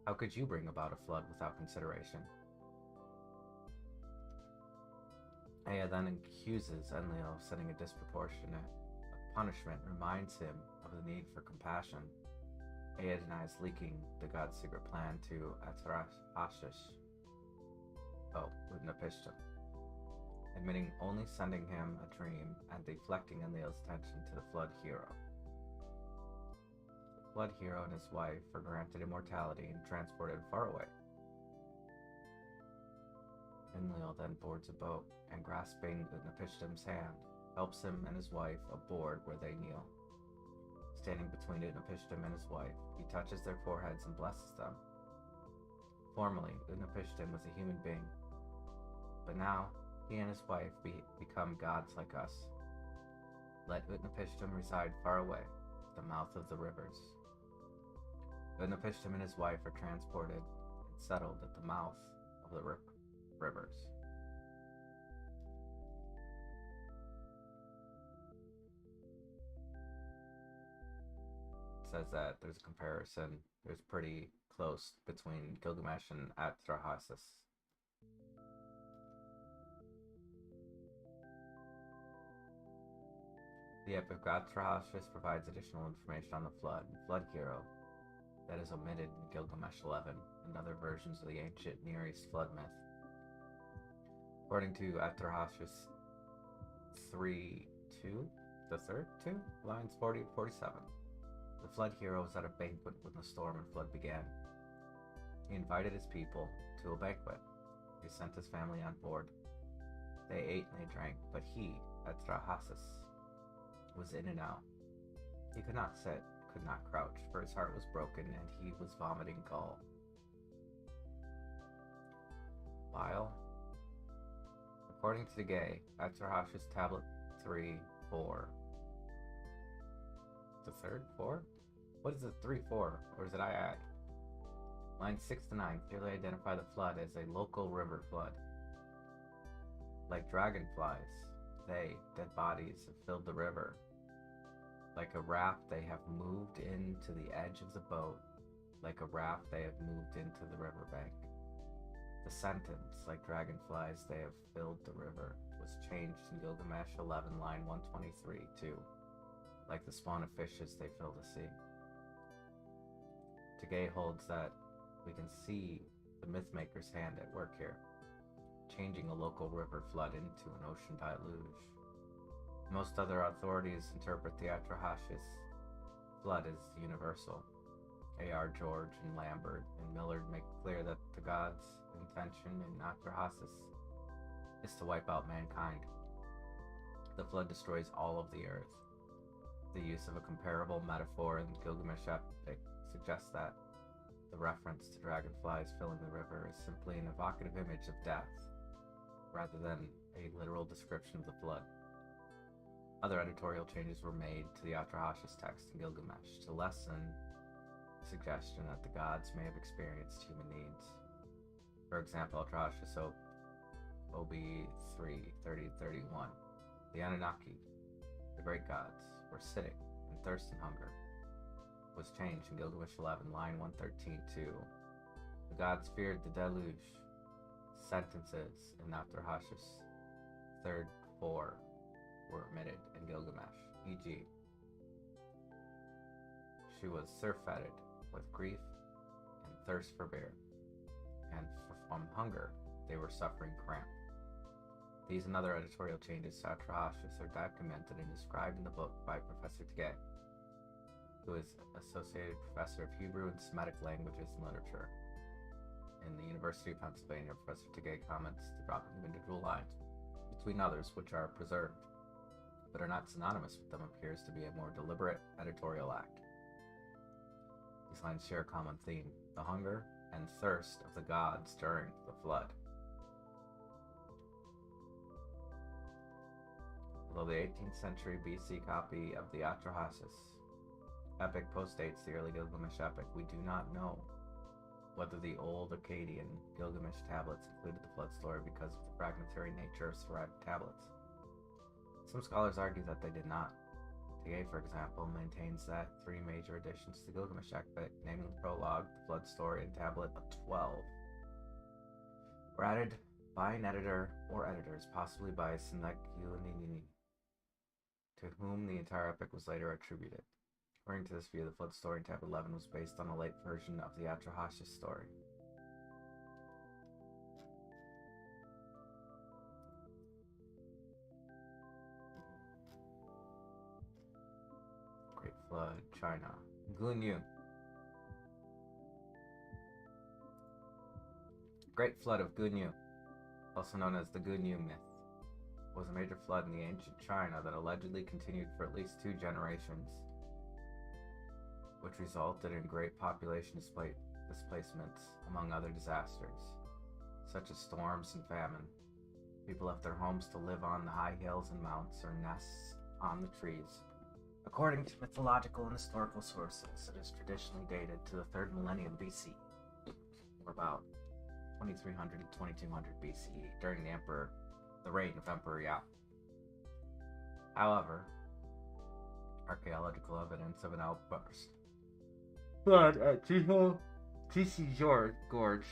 How could you bring about a flood without consideration?" Ea then accuses Enlil of setting a disproportionate punishment, reminds him of the need for compassion. Ea denies leaking the god's secret plan to Atrahasis, Utnapishtim, admitting only sending him a dream and deflecting Enlil's attention to the flood hero. The flood hero and his wife are granted immortality and transported far away. Enlil then boards a boat and, grasping Utnapishtim's hand, helps him and his wife aboard, where they kneel. Standing between Utnapishtim and his wife, he touches their foreheads and blesses them. Formerly, Utnapishtim was a human being, but now he and his wife become gods like us. Let Utnapishtim reside far away, at the mouth of the rivers. Utnapishtim and his wife are transported and settled at the mouth of the rivers. It says that there's a comparison. There's pretty close between Gilgamesh and Atrahasis. The Epic of Atrahasis provides additional information on the flood hero that is omitted in Gilgamesh 11 and other versions of the ancient Near East flood myth. According to Atrahasis 3:2, the third 2, lines 40 to 47, the flood hero was at a banquet when the storm and flood began. He invited his people to a banquet. He sent his family on board. They ate and they drank, but he, Atrahasis, was in and out. He could not sit, could not crouch, for his heart was broken and he was vomiting gall. Bile. According to the Gay, Atrahasis tablet 3:4. The third 4? What is it 3:4? Or is it I? Lines 6 to 9 clearly identify the flood as a local river flood. Like dragonflies, they, dead bodies, have filled the river. Like a raft, they have moved into the edge of the boat. Like a raft, they have moved into the riverbank. The sentence, like dragonflies, they have filled the river, was changed in Gilgamesh 11, line 123, too. Like the spawn of fishes, they fill the sea. Tegay holds that we can see the mythmaker's hand at work here, changing a local river flood into an ocean deluge. Most other authorities interpret the Atrahasis flood as universal. A.R. George and Lambert and Millard make clear that the gods' intention in Atrahasis is to wipe out mankind. The flood destroys all of the earth. The use of a comparable metaphor in the Gilgamesh epic suggests that the reference to dragonflies filling the river is simply an evocative image of death, rather than a literal description of the flood. Other editorial changes were made to the Atrahasis text in Gilgamesh to lessen the suggestion that the gods may have experienced human needs. For example, Atrahasis OB 3:30-31. The Anunnaki, the great gods, were sitting in thirst and hunger. Was changed in Gilgamesh 11, line 113 to the gods feared the deluge. Sentences in Atrahasis 3:4 were omitted in Gilgamesh, e.g., she was surfeited with grief and thirst for beer, and from hunger they were suffering cramp. These and other editorial changes to Atrahasis are documented and described in the book by Professor Tagay, who is Associate Professor of Hebrew and Semitic Languages and Literature. In the University of Pennsylvania, Professor Tagay comments the dropping of individual lines between others which are preserved, but are not synonymous with them, appears to be a more deliberate editorial act. These lines share a common theme: the hunger and thirst of the gods during the flood. Although the 18th century BC copy of the Atrahasis epic postdates the early Gilgamesh epic, we do not know whether the old Akkadian Gilgamesh tablets included the flood story because of the fragmentary nature of survived tablets. Some scholars argue that they did not. Tagay, for example, maintains that 3 major additions to the Gilgamesh epic, namely the prologue, the flood story, and tablet 12, were added by an editor or editors, possibly by Seneculi, to whom the entire epic was later attributed. According to this view, the flood story in tablet 11 was based on a late version of the Atrahasis story. Great Flood, China. Gunyu. Great Flood of Gunyu, also known as the Gunyu myth, was a major flood in the ancient China that allegedly continued for at least 2 generations, which resulted in great population displacements, among other disasters, such as storms and famine. People left their homes to live on the high hills and mounts or nests on the trees. According to mythological and historical sources, it is traditionally dated to the 3rd millennium BC, or about 2300 to 2200 BCE, during the reign of Emperor Yao. However, archaeological evidence of an outburst flood at Jishi Gorge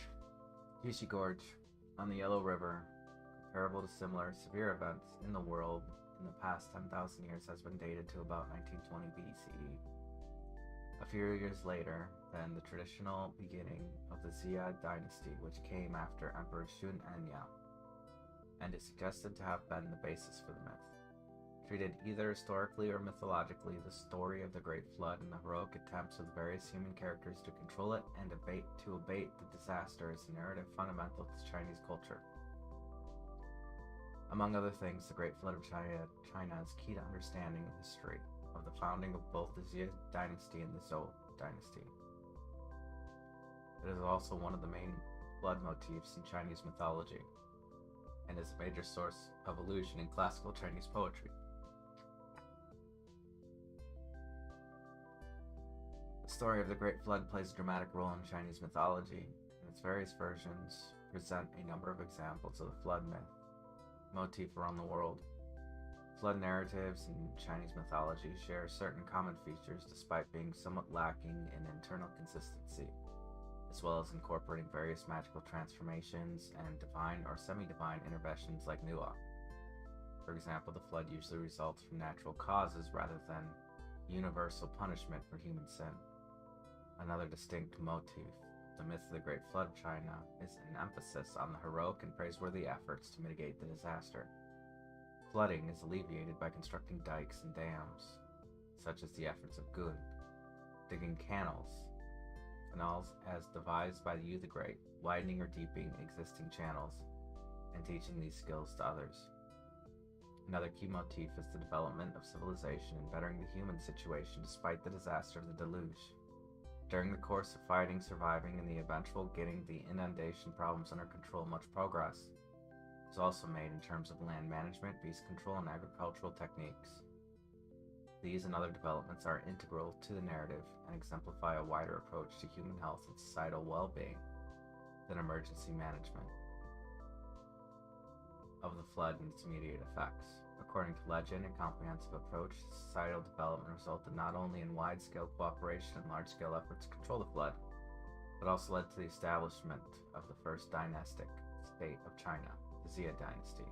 on the Yellow River, comparable to similar severe events in the world in the past 10,000 years, has been dated to about 1920 BCE. A few years later than the traditional beginning of the Xia dynasty, which came after Emperor Shun Enya, and is suggested to have been the basis for the myth. Treated either historically or mythologically, the story of the Great Flood and the heroic attempts of the various human characters to control it and abate the disaster is a narrative fundamental to Chinese culture. Among other things, the Great Flood of China is key to understanding the history of the founding of both the Xia dynasty and the Zhou dynasty. It is also one of the main flood motifs in Chinese mythology, and is a major source of allusion in classical Chinese poetry. The story of the Great Flood plays a dramatic role in Chinese mythology, and its various versions present a number of examples of the flood myth motif around the world. Flood narratives in Chinese mythology share certain common features despite being somewhat lacking in internal consistency, as well as incorporating various magical transformations and divine or semi-divine interventions like nuance. For example, the flood usually results from natural causes rather than universal punishment for human sin. Another distinct motif, the myth of the Great Flood of China, is an emphasis on the heroic and praiseworthy efforts to mitigate the disaster. Flooding is alleviated by constructing dikes and dams, such as the efforts of Gun, digging canals as devised by Yu the Great, widening or deepening existing channels, and teaching these skills to others. Another key motif is the development of civilization and bettering the human situation despite the disaster of the deluge. During the course of fighting, surviving, and the eventual getting the inundation problems under control, much progress was also made in terms of land management, beast control, and agricultural techniques. These and other developments are integral to the narrative and exemplify a wider approach to human health and societal well-being than emergency management of the flood and its immediate effects. According to legend, a comprehensive approach to societal development resulted not only in wide-scale cooperation and large-scale efforts to control the flood, but also led to the establishment of the first dynastic state of China, the Xia dynasty.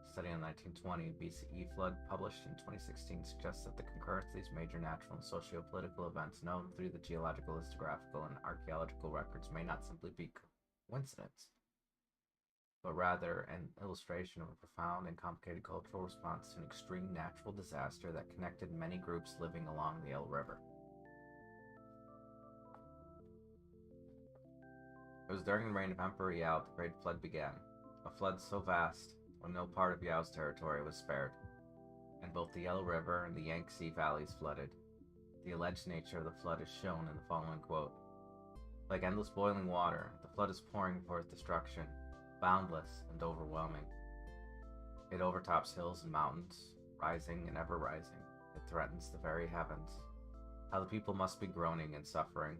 A study on the 1920 BCE flood published in 2016 suggests that the concurrence of these major natural and socio-political events known through the geological, historiographical, and archaeological records may not simply be coincidence, but rather an illustration of a profound and complicated cultural response to an extreme natural disaster that connected many groups living along the Yellow River. It was during the reign of Emperor Yao the Great Flood began, a flood so vast when no part of Yao's territory was spared, and both the Yellow River and the Yangtze valleys flooded. The alleged nature of the flood is shown in the following quote. Like endless boiling water, the flood is pouring forth destruction, boundless and overwhelming. It overtops hills and mountains, rising and ever rising. It threatens the very heavens. How the people must be groaning and suffering.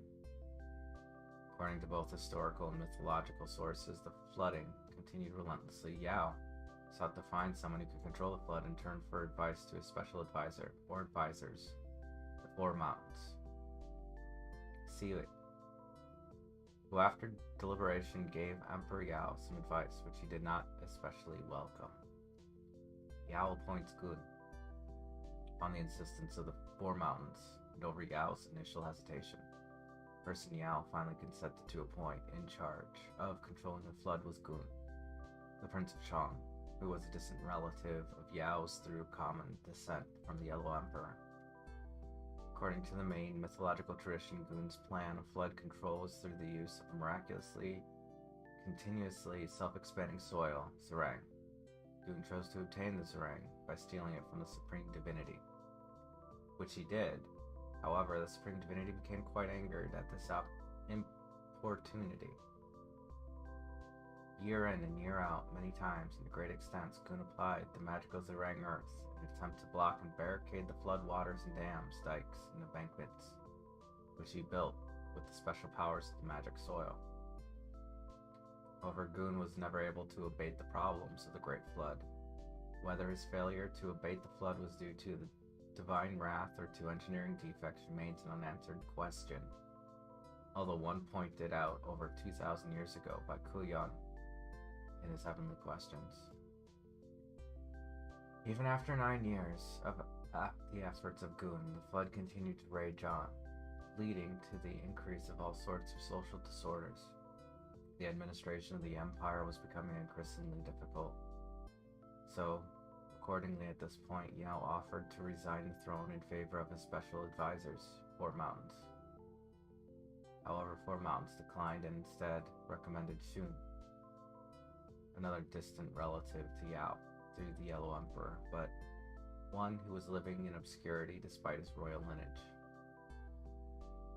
According to both historical and mythological sources, the flooding continued relentlessly. Yao sought to find someone who could control the flood and turned for advice to a special advisor, or advisors, the Four Mountains. Siwei, who after deliberation gave Emperor Yao some advice which he did not especially welcome. Yao appoints Gun on the insistence of the Four Mountains and over Yao's initial hesitation. The person Yao finally consented to appoint in charge of controlling the flood was Gun, the Prince of Chong, who was a distant relative of Yao's through common descent from the Yellow Emperor. According to the main mythological tradition, Gun's plan of flood control was through the use of a miraculously, continuously self-expanding soil, Zerang. Gun chose to obtain the Zerang by stealing it from the supreme divinity, which he did. However, the supreme divinity became quite angered at this importunity. Year in and year out, many times and to great extents, Gun applied the magical Zerang earth in an attempt to block and barricade the flood waters and dams, dikes, and embankments, which he built with the special powers of the magic soil. However, Gun was never able to abate the problems of the Great Flood. Whether his failure to abate the flood was due to the divine wrath or to engineering defects remains an unanswered question, although one pointed out over 2,000 years ago by Kuyan in his Heavenly Questions. Even after 9 years of the efforts of Gun, the flood continued to rage on, leading to the increase of all sorts of social disorders. The administration of the empire was becoming increasingly difficult. So, accordingly, at this point, Yao offered to resign the throne in favor of his special advisors, Four Mountains. However, Four Mountains declined and instead recommended Shun, another distant relative to Yao through the Yellow Emperor, but one who was living in obscurity despite his royal lineage.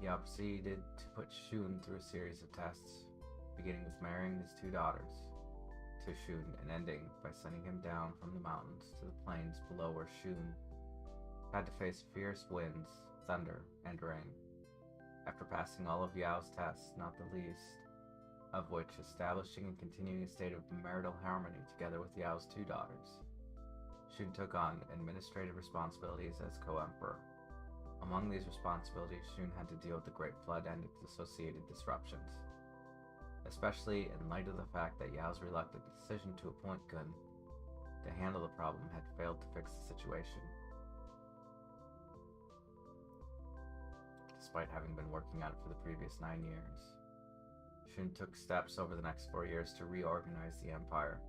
Yao proceeded to put Shun through a series of tests, beginning with marrying his two daughters to Shun and ending by sending him down from the mountains to the plains below where Shun had to face fierce winds, thunder, and rain. After passing all of Yao's tests, not the least of which establishing and continuing a state of marital harmony together with Yao's two daughters, Shun took on administrative responsibilities as co-emperor. Among these responsibilities, Shun had to deal with the Great Flood and its associated disruptions, especially in light of the fact that Yao's reluctant decision to appoint Gun to handle the problem had failed to fix the situation, despite having been working on it for the previous 9 years. Shun took steps over the next 4 years to reorganize the empire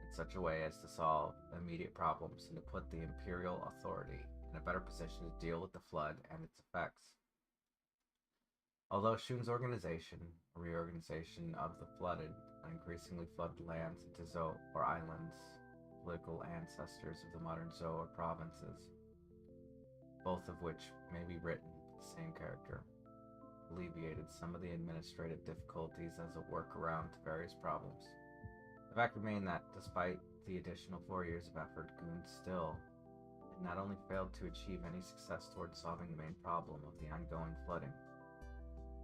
in such a way as to solve immediate problems and to put the imperial authority in a better position to deal with the flood and its effects. Although Shun's reorganization of the flooded and increasingly flooded lands into Zhou, or islands, political ancestors of the modern Zhou or provinces, both of which may be written with the same character, alleviated some of the administrative difficulties as a workaround to various problems. The fact remained that, despite the additional 4 years of effort, Gun still had not only failed to achieve any success towards solving the main problem of the ongoing flooding,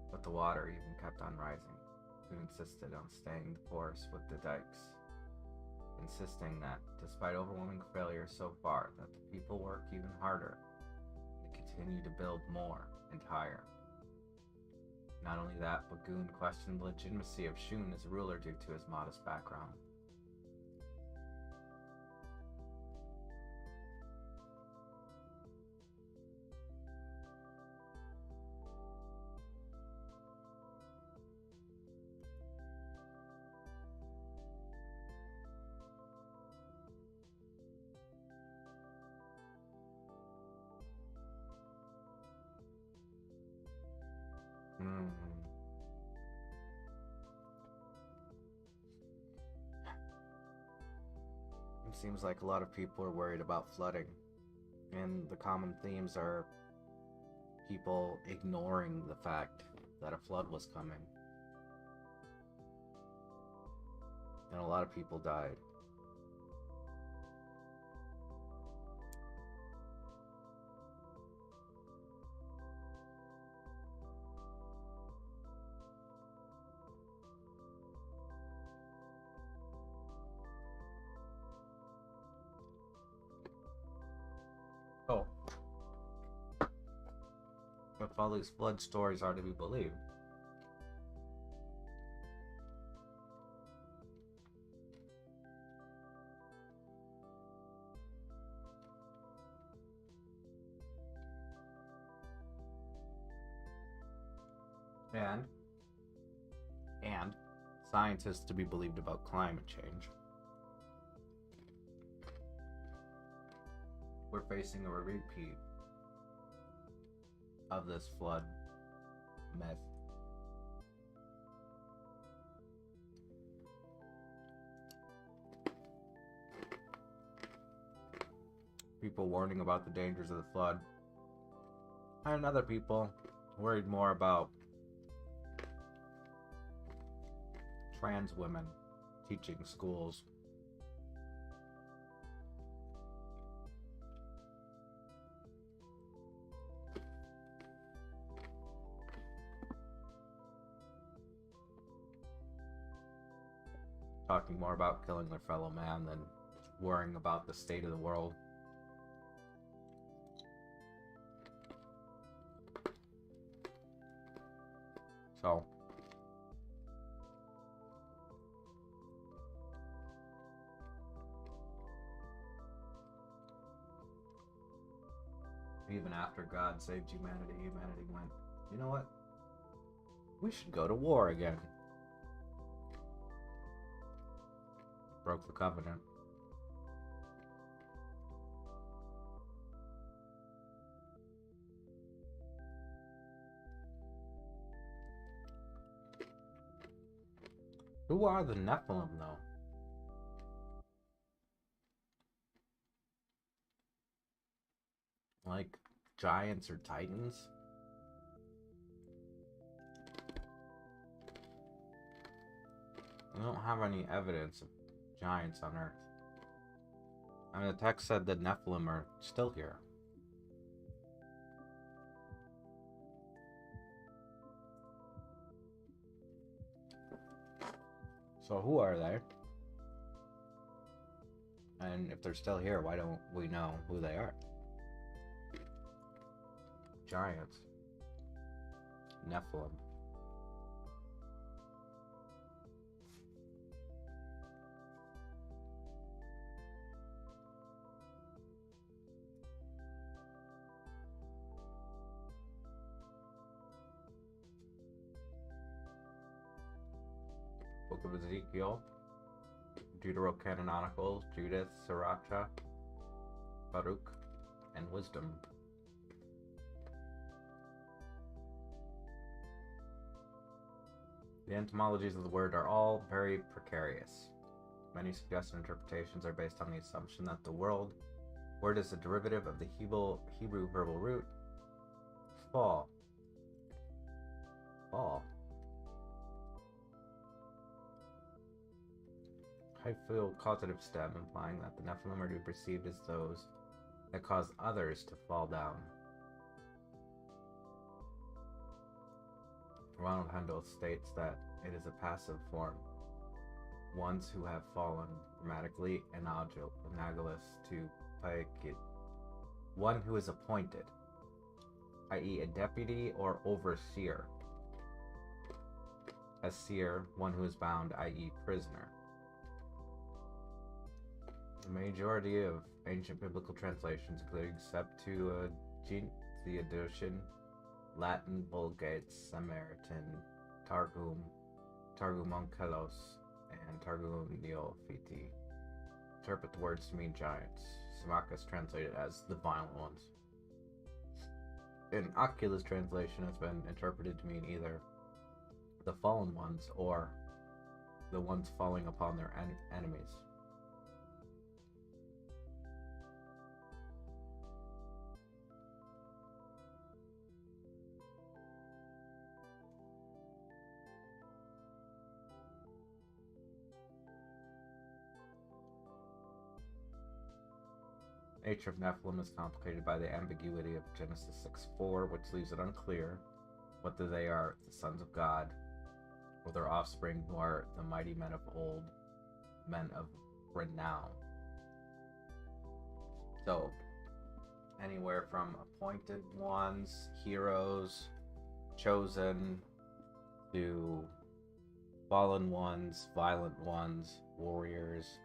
but the water even kept on rising. Gun insisted on staying the course with the dikes, insisting that, despite overwhelming failure so far, that the people work even harder and continue to build more and higher. Not only that, but Gun questioned the legitimacy of Shun as a ruler due to his modest background. Hmm. It seems like a lot of people are worried about flooding, and the common themes are people ignoring the fact that a flood was coming. And a lot of people died. Oh, if all these flood stories are to be believed, and scientists to be believed about climate change, we're facing a repeat of this flood myth. People warning about the dangers of the flood, and other people worried more about trans women teaching schools. Talking more about killing their fellow man than worrying about the state of the world. So, even after God saved humanity, humanity went, you know what? We should go to war again. Broke the covenant. Who are the Nephilim, though? Like giants or titans? I don't have any evidence of giants on Earth. I mean, the text said the Nephilim are still here. So who are they? And if they're still here, why don't we know who they are? Giants. Nephilim. Book of Ezekiel, Deuterocanonicals, Judith, Sriracha, Baruch, and Wisdom. The etymologies of the word are all very precarious. Many suggested interpretations are based on the assumption that the word is a derivative of the Hebrew verbal root fall. Hyphal causative stem, implying that the Nephilim are to be perceived as those that cause others to fall down. Ronald Handel states that it is a passive form, ones who have fallen, grammatically analogous to paikid, one who is appointed, i.e. a deputy or overseer. A seer, one who is bound, i.e. prisoner. The majority of ancient biblical translations, including Septuagint, Theodotion, Latin, Vulgate, Samaritan, Targum Onkelos, and Targum Neophyte, interpret the words to mean giants. Symmachus translated as the violent ones. an Oculus translation has been interpreted to mean either the fallen ones or the ones falling upon their enemies. The nature of Nephilim is complicated by the ambiguity of Genesis 6:4, which leaves it unclear whether they are the sons of God or their offspring who are the mighty men of old, men of renown. So, anywhere from appointed ones, heroes, chosen, to fallen ones, violent ones, warriors.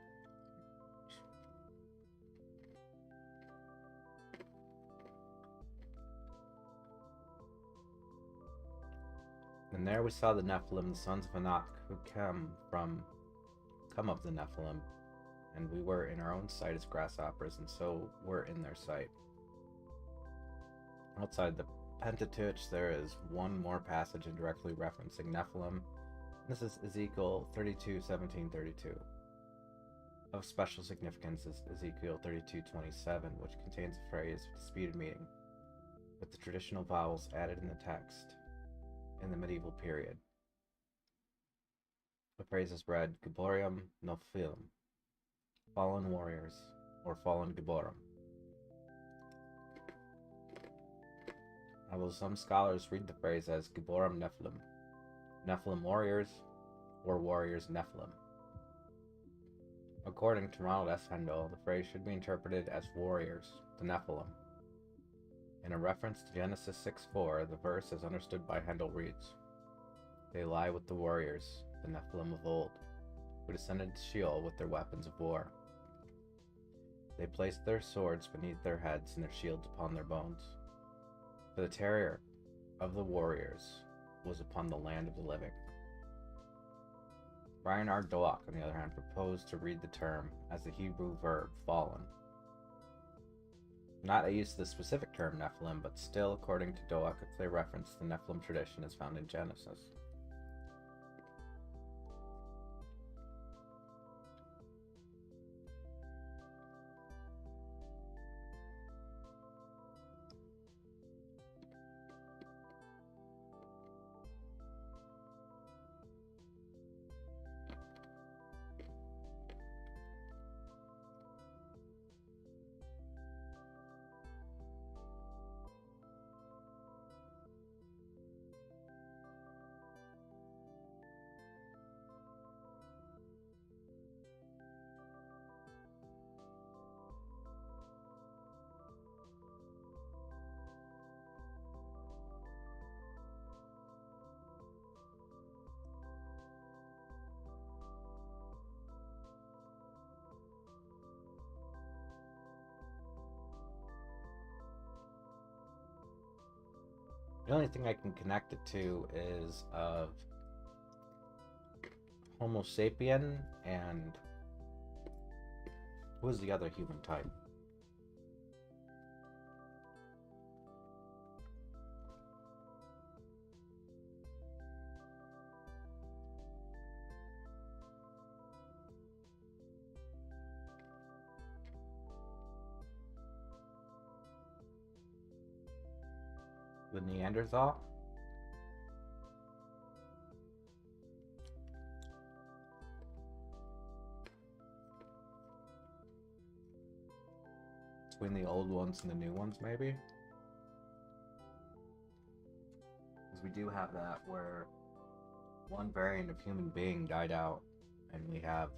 And there we saw the Nephilim, the sons of Anak, who come of the Nephilim, and we were in our own sight as grasshoppers, and so we're in their sight. Outside the Pentateuch, there is one more passage indirectly referencing Nephilim. This is Ezekiel 32:17-32. Of special significance is Ezekiel 32:27, which contains a phrase "disputed meeting," with the traditional vowels added in the text in the medieval period. The phrase is read Giborium Nephilim, fallen warriors, or fallen Giborim. Although some scholars read the phrase as Giborim Nephilim, Nephilim warriors, or warriors Nephilim. According to Ronald S. Hendel, the phrase should be interpreted as warriors, the Nephilim. In a reference to Genesis 6:4, the verse as understood by Hendel reads, "They lie with the warriors, the Nephilim of old, who descended to Sheol with their weapons of war. They placed their swords beneath their heads and their shields upon their bones. For the terror of the warriors was upon the land of the living." Brian R. Doak, on the other hand, proposed to read the term as the Hebrew verb fallen. Not a use of the specific term Nephilim, but still, according to Doak, a clear reference to the Nephilim tradition is found in Genesis. The only thing I can connect it to is of Homo sapien and who was the other human type? The Neanderthal? Between the old ones and the new ones, maybe? Because we do have that where one variant of human being died out, and we have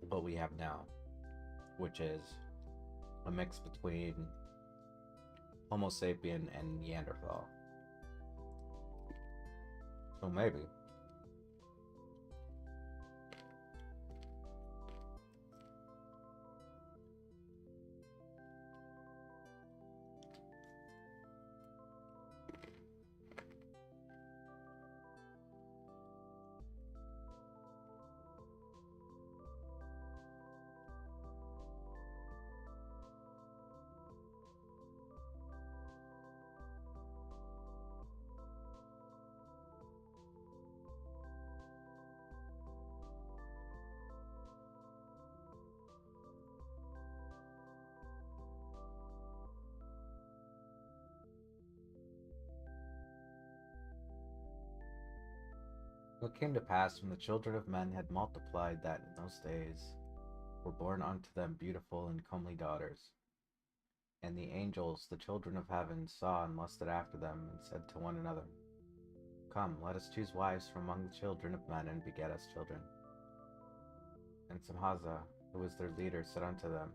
what we have now, which is a mix between Homo sapien and Neanderthal. So maybe. It came to pass when the children of men had multiplied that in those days were born unto them beautiful and comely daughters. And the angels, the children of heaven, saw and lusted after them, and said to one another, Come, let us choose wives from among the children of men, and beget us children. And Samhaza, who was their leader, said unto them,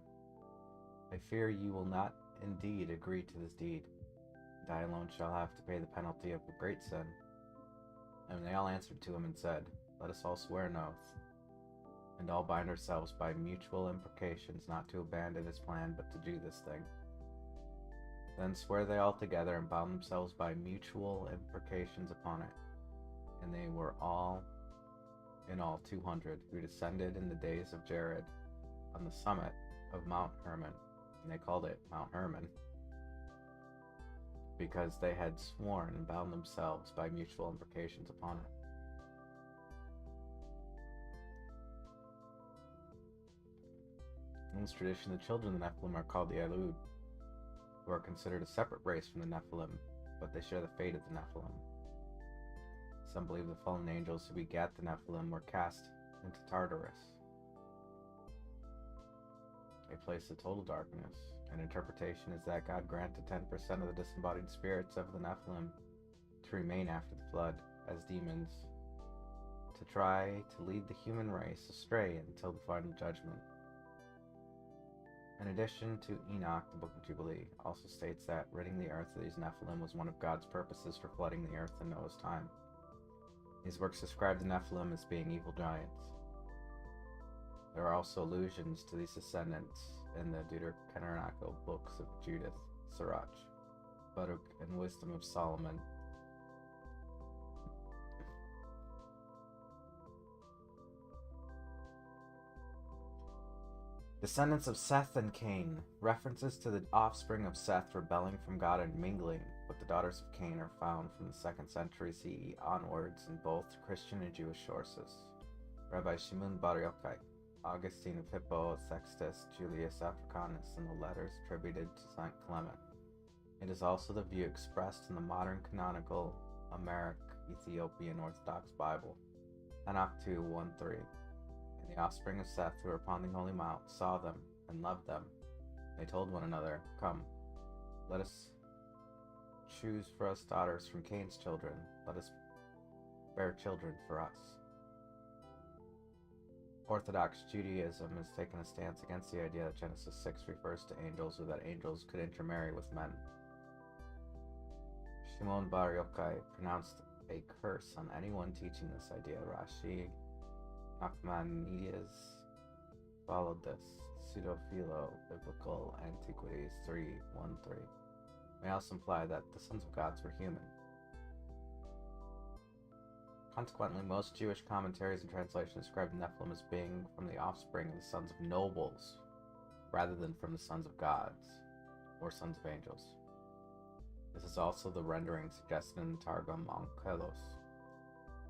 I fear you will not indeed agree to this deed, and I alone shall have to pay the penalty of a great sin. And they all answered to him and said, Let us all swear an oath, and all bind ourselves by mutual imprecations not to abandon his plan, but to do this thing. Then sware they all together, and bound themselves by mutual imprecations upon it. And they were all, in all 200, who descended in the days of Jared on the summit of Mount Hermon. And they called it Mount Hermon, because they had sworn and bound themselves by mutual imprecations upon it. In this tradition, the children of the Nephilim are called the Elud, who are considered a separate race from the Nephilim, but they share the fate of the Nephilim. Some believe the fallen angels who begat the Nephilim were cast into Tartarus, a place of total darkness. An interpretation is that God granted 10% of the disembodied spirits of the Nephilim to remain after the flood as demons, to try to lead the human race astray until the final judgment. In addition to Enoch, the Book of Jubilee also states that ridding the earth of these Nephilim was one of God's purposes for flooding the earth in Noah's time. These works describe the Nephilim as being evil giants. There are also allusions to these descendants in the Deuterocanonical books of Judith, Sirach, Baruch, and Wisdom of Solomon. Descendants of Seth and Cain. References to the offspring of Seth rebelling from God and mingling with the daughters of Cain are found from the 2nd century CE onwards in both Christian and Jewish sources. Rabbi Shimon Bar Yochai, Augustine of Hippo, Sextus Julius Africanus, and the letters attributed to St. Clement. It is also the view expressed in the modern canonical Amharic Ethiopian Orthodox Bible, Tanakh 2:1-3. And the offspring of Seth who were upon the holy mount saw them and loved them. They told one another, Come, let us choose for us daughters from Cain's children. Let us bear children for us. Orthodox Judaism has taken a stance against the idea that Genesis 6 refers to angels, or that angels could intermarry with men. Shimon Bar Yochai pronounced a curse on anyone teaching this idea. Rashi Nachmanides followed this. Pseudo-Philo, Biblical Antiquities 3:1-3, may also imply that the sons of gods were human. Consequently, most Jewish commentaries and translations describe the Nephilim as being from the offspring of the sons of nobles, rather than from the sons of gods, or sons of angels. This is also the rendering suggested in the Targum Onkelos,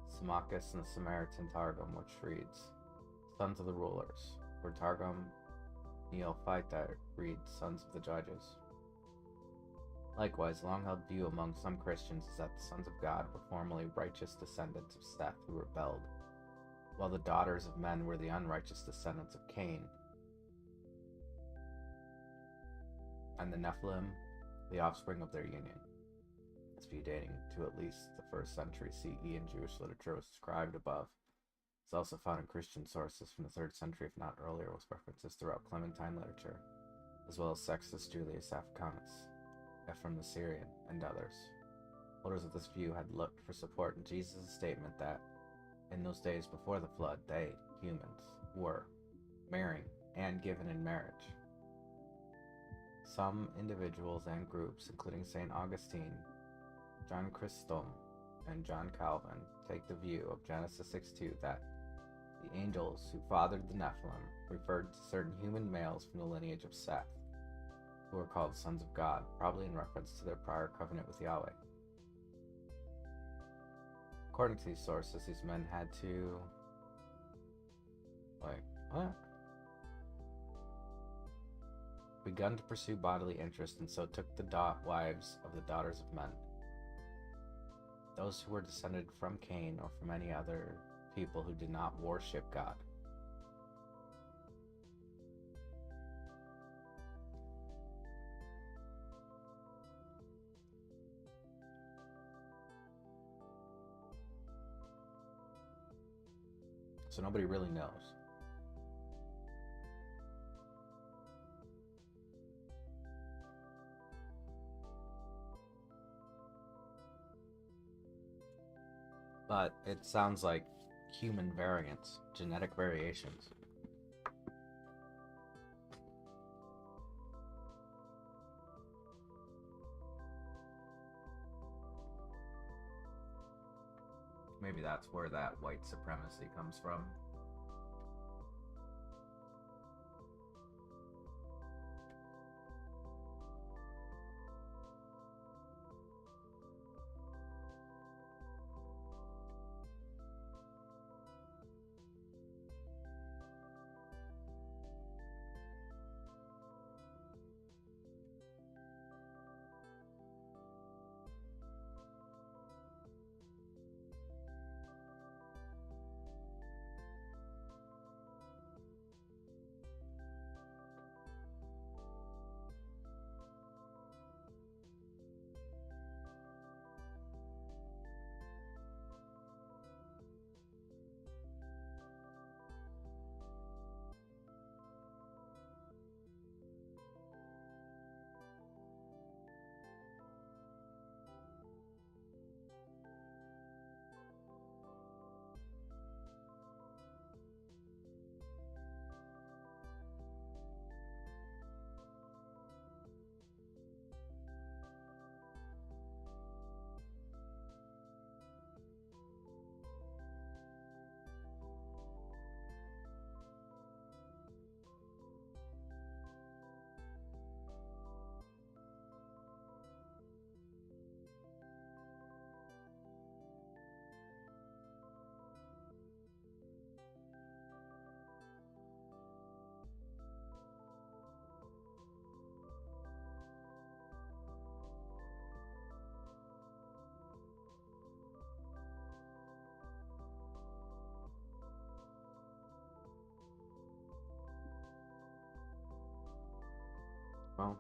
Symmachus, and the Samaritan Targum, which reads, Sons of the rulers, where Targum Neophyte reads, Sons of the judges. Likewise, long-held view among some Christians is that the sons of God were formerly righteous descendants of Seth who rebelled, while the daughters of men were the unrighteous descendants of Cain, and the Nephilim, the offspring of their union. This view, dating to at least the 1st century CE in Jewish literature, was described above. It's also found in Christian sources from the 3rd century, if not earlier, with references throughout Clementine literature, as well as Sextus Julius Africanus, Ephraim the Syrian, and others. Holders of this view had looked for support in Jesus' statement that, in those days before the flood, they, humans, were marrying and given in marriage. Some individuals and groups, including St. Augustine, John Chrysostom, and John Calvin, take the view of Genesis 6:2 that the angels who fathered the Nephilim referred to certain human males from the lineage of Seth, who were called sons of God, probably in reference to their prior covenant with Yahweh. According to these sources, these men had to... begun to pursue bodily interest, and so took the wives of the daughters of men. those who were descended from Cain or from any other people who did not worship God. So nobody really knows. But it sounds like human variants, genetic variations. Maybe that's where that white supremacy comes from. Well,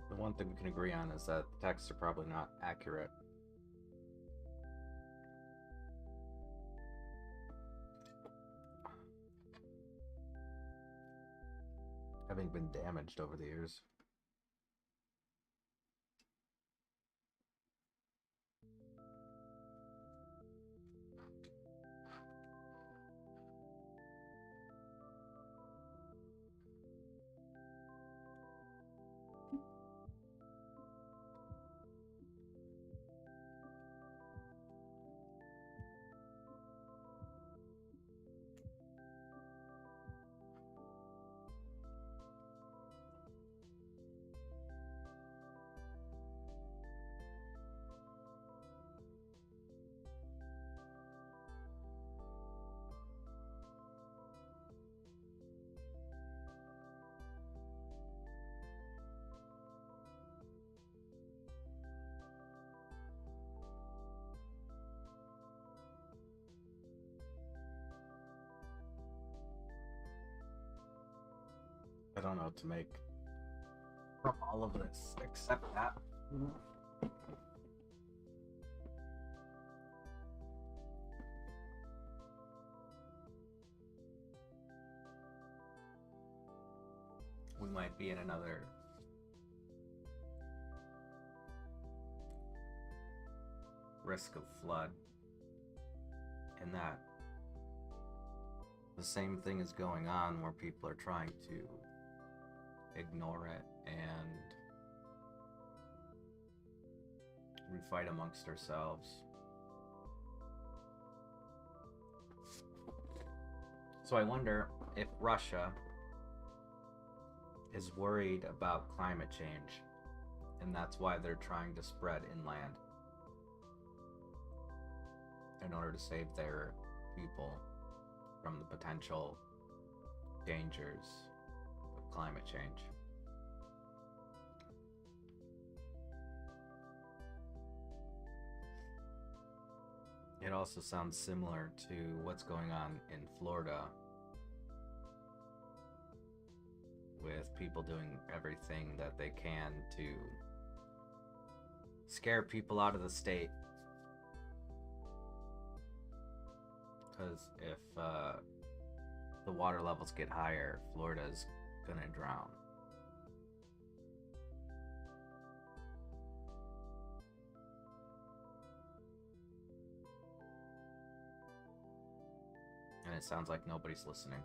the one thing we can agree on is that the texts are probably not accurate. Having been damaged over the years. I don't know what to make from all of this, except that we might be in another risk of flood, and that the same thing is going on where people are trying to ignore it and we fight amongst ourselves. So I wonder if Russia is worried about climate change, and that's why they're trying to spread inland in order to save their people from the potential dangers of climate change. It also sounds similar to what's going on in Florida, with people doing everything that they can to scare people out of the state. Because if the water levels get higher, Florida's gonna drown. And it sounds like nobody's listening.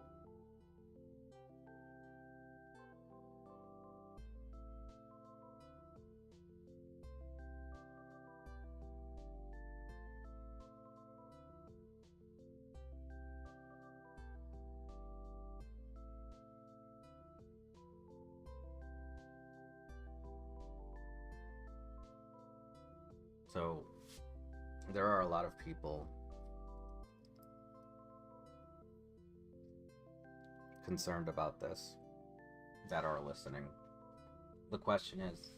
So, there are a lot of people concerned about this that are listening. The question is,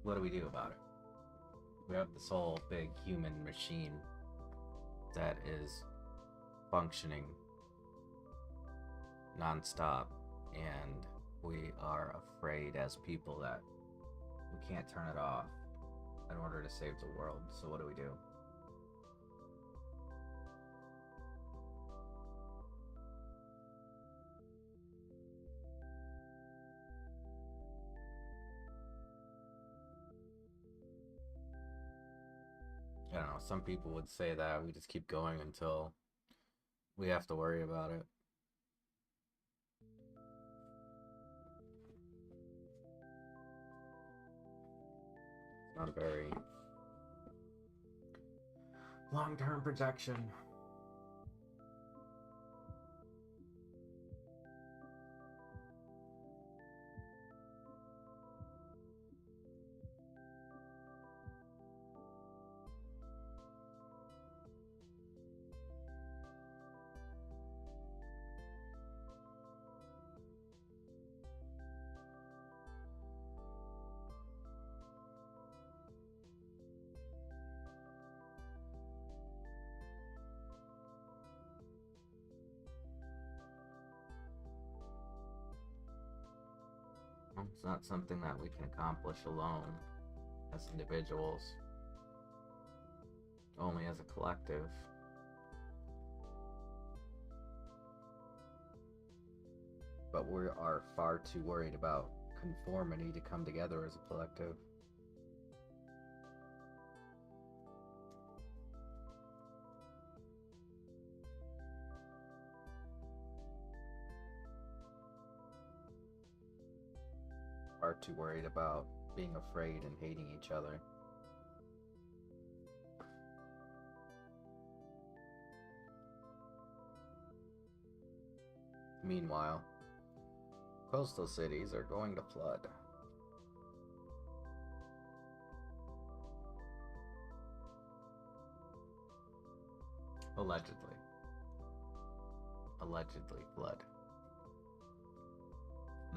what do we do about it? We have this whole big human machine that is functioning nonstop, and we are afraid as people that we can't turn it off in order to save the world. So what do we do? I don't know, some people would say that we just keep going until we have to worry about it. It's not a very long-term projection. It's not something that we can accomplish alone as individuals, only as a collective. But we are far too worried about conformity to come together as a collective. Are too worried about being afraid and hating each other. Meanwhile, coastal cities are going to flood. Allegedly. Allegedly flood.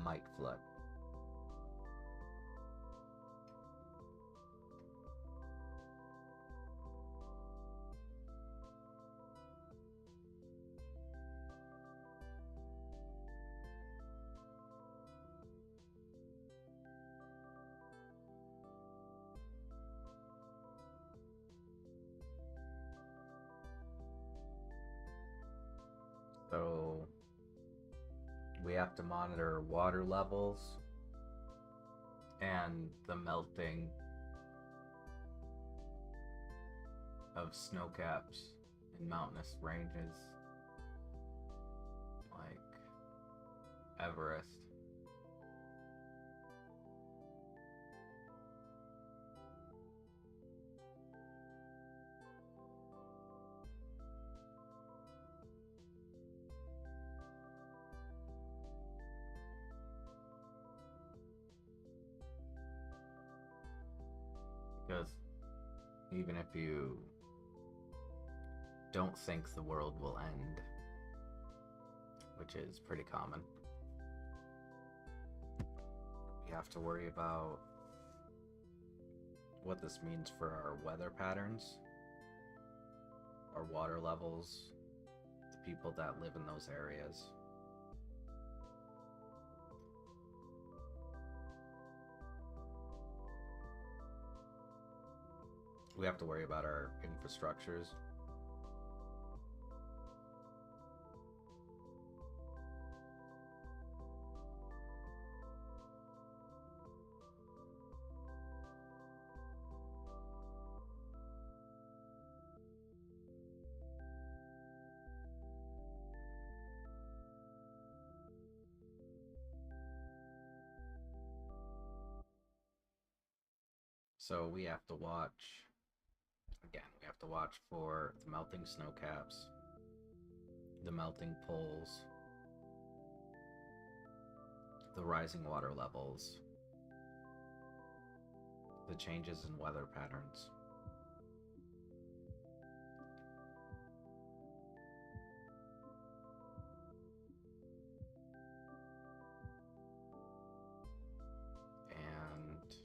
Might flood. So we have to monitor water levels and the melting of snow caps in mountainous ranges like Everest. Because even if you don't think the world will end, which is pretty common, you have to worry about what this means for our weather patterns, our water levels, the people that live in those areas. We have to worry about our infrastructures. So we have to watch, again, we have to watch for the melting snow caps, the melting poles, the rising water levels, the changes in weather patterns. And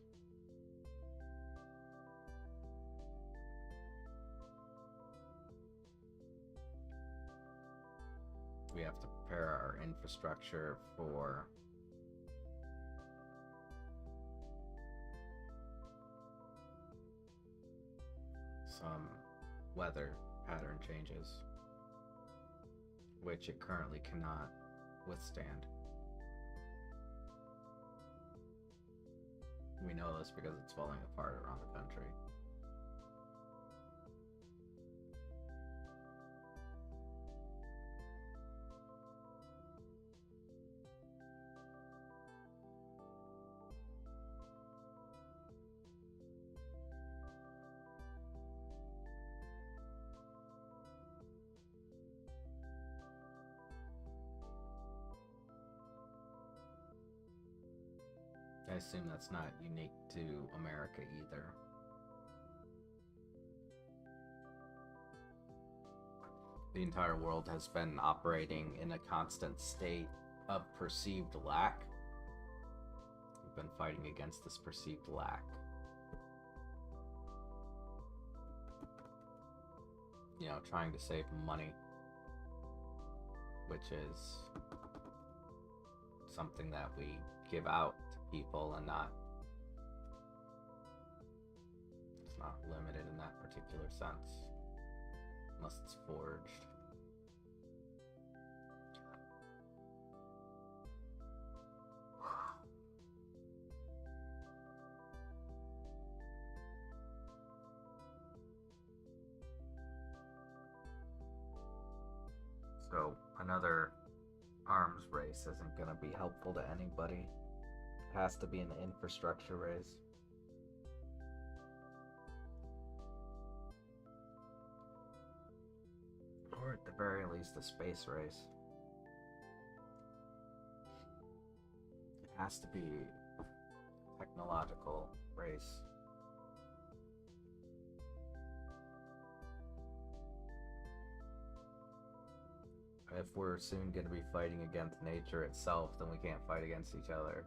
we have to prepare our infrastructure for some weather pattern changes, which it currently cannot withstand. We know this because it's falling apart around the country. I assume that's not unique to America either. The entire world has been operating in a constant state of perceived lack. We've been fighting against this perceived lack. You know, trying to save money, which is something that we give out to people and it's not limited in that particular sense, unless it's forged. So another arms race isn't going to be helpful to anybody. It has to be an infrastructure race. Or at the very least, a space race. It has to be a technological race. If we're soon going to be fighting against nature itself, then we can't fight against each other.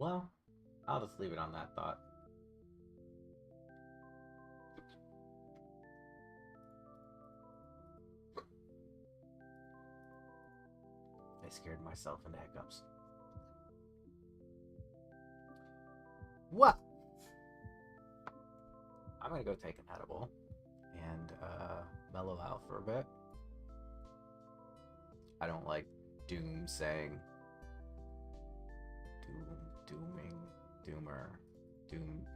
Well, I'll just leave it on that thought. I scared myself into hiccups. What? I'm gonna go take an edible and mellow out for a bit. I don't like doom saying. Dooming, doomer, doom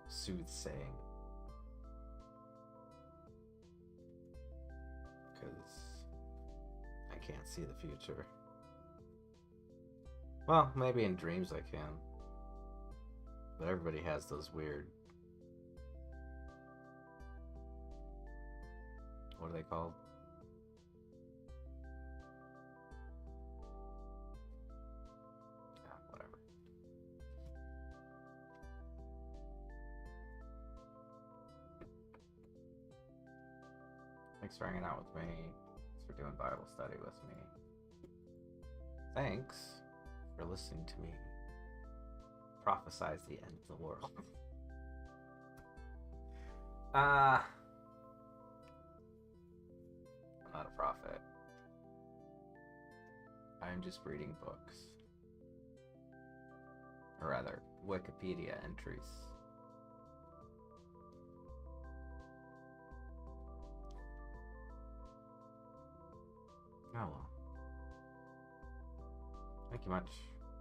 soothsaying. Because I can't see the future. Well, maybe in dreams I can. But everybody has those weird... What are they called? Yeah, whatever. Thanks for hanging out with me. Thanks for doing Bible study with me. Thanks for listening to me prophesize the end of the world. I'm not a prophet. I'm just reading books. Or rather, Wikipedia entries. Oh well. Thank you much.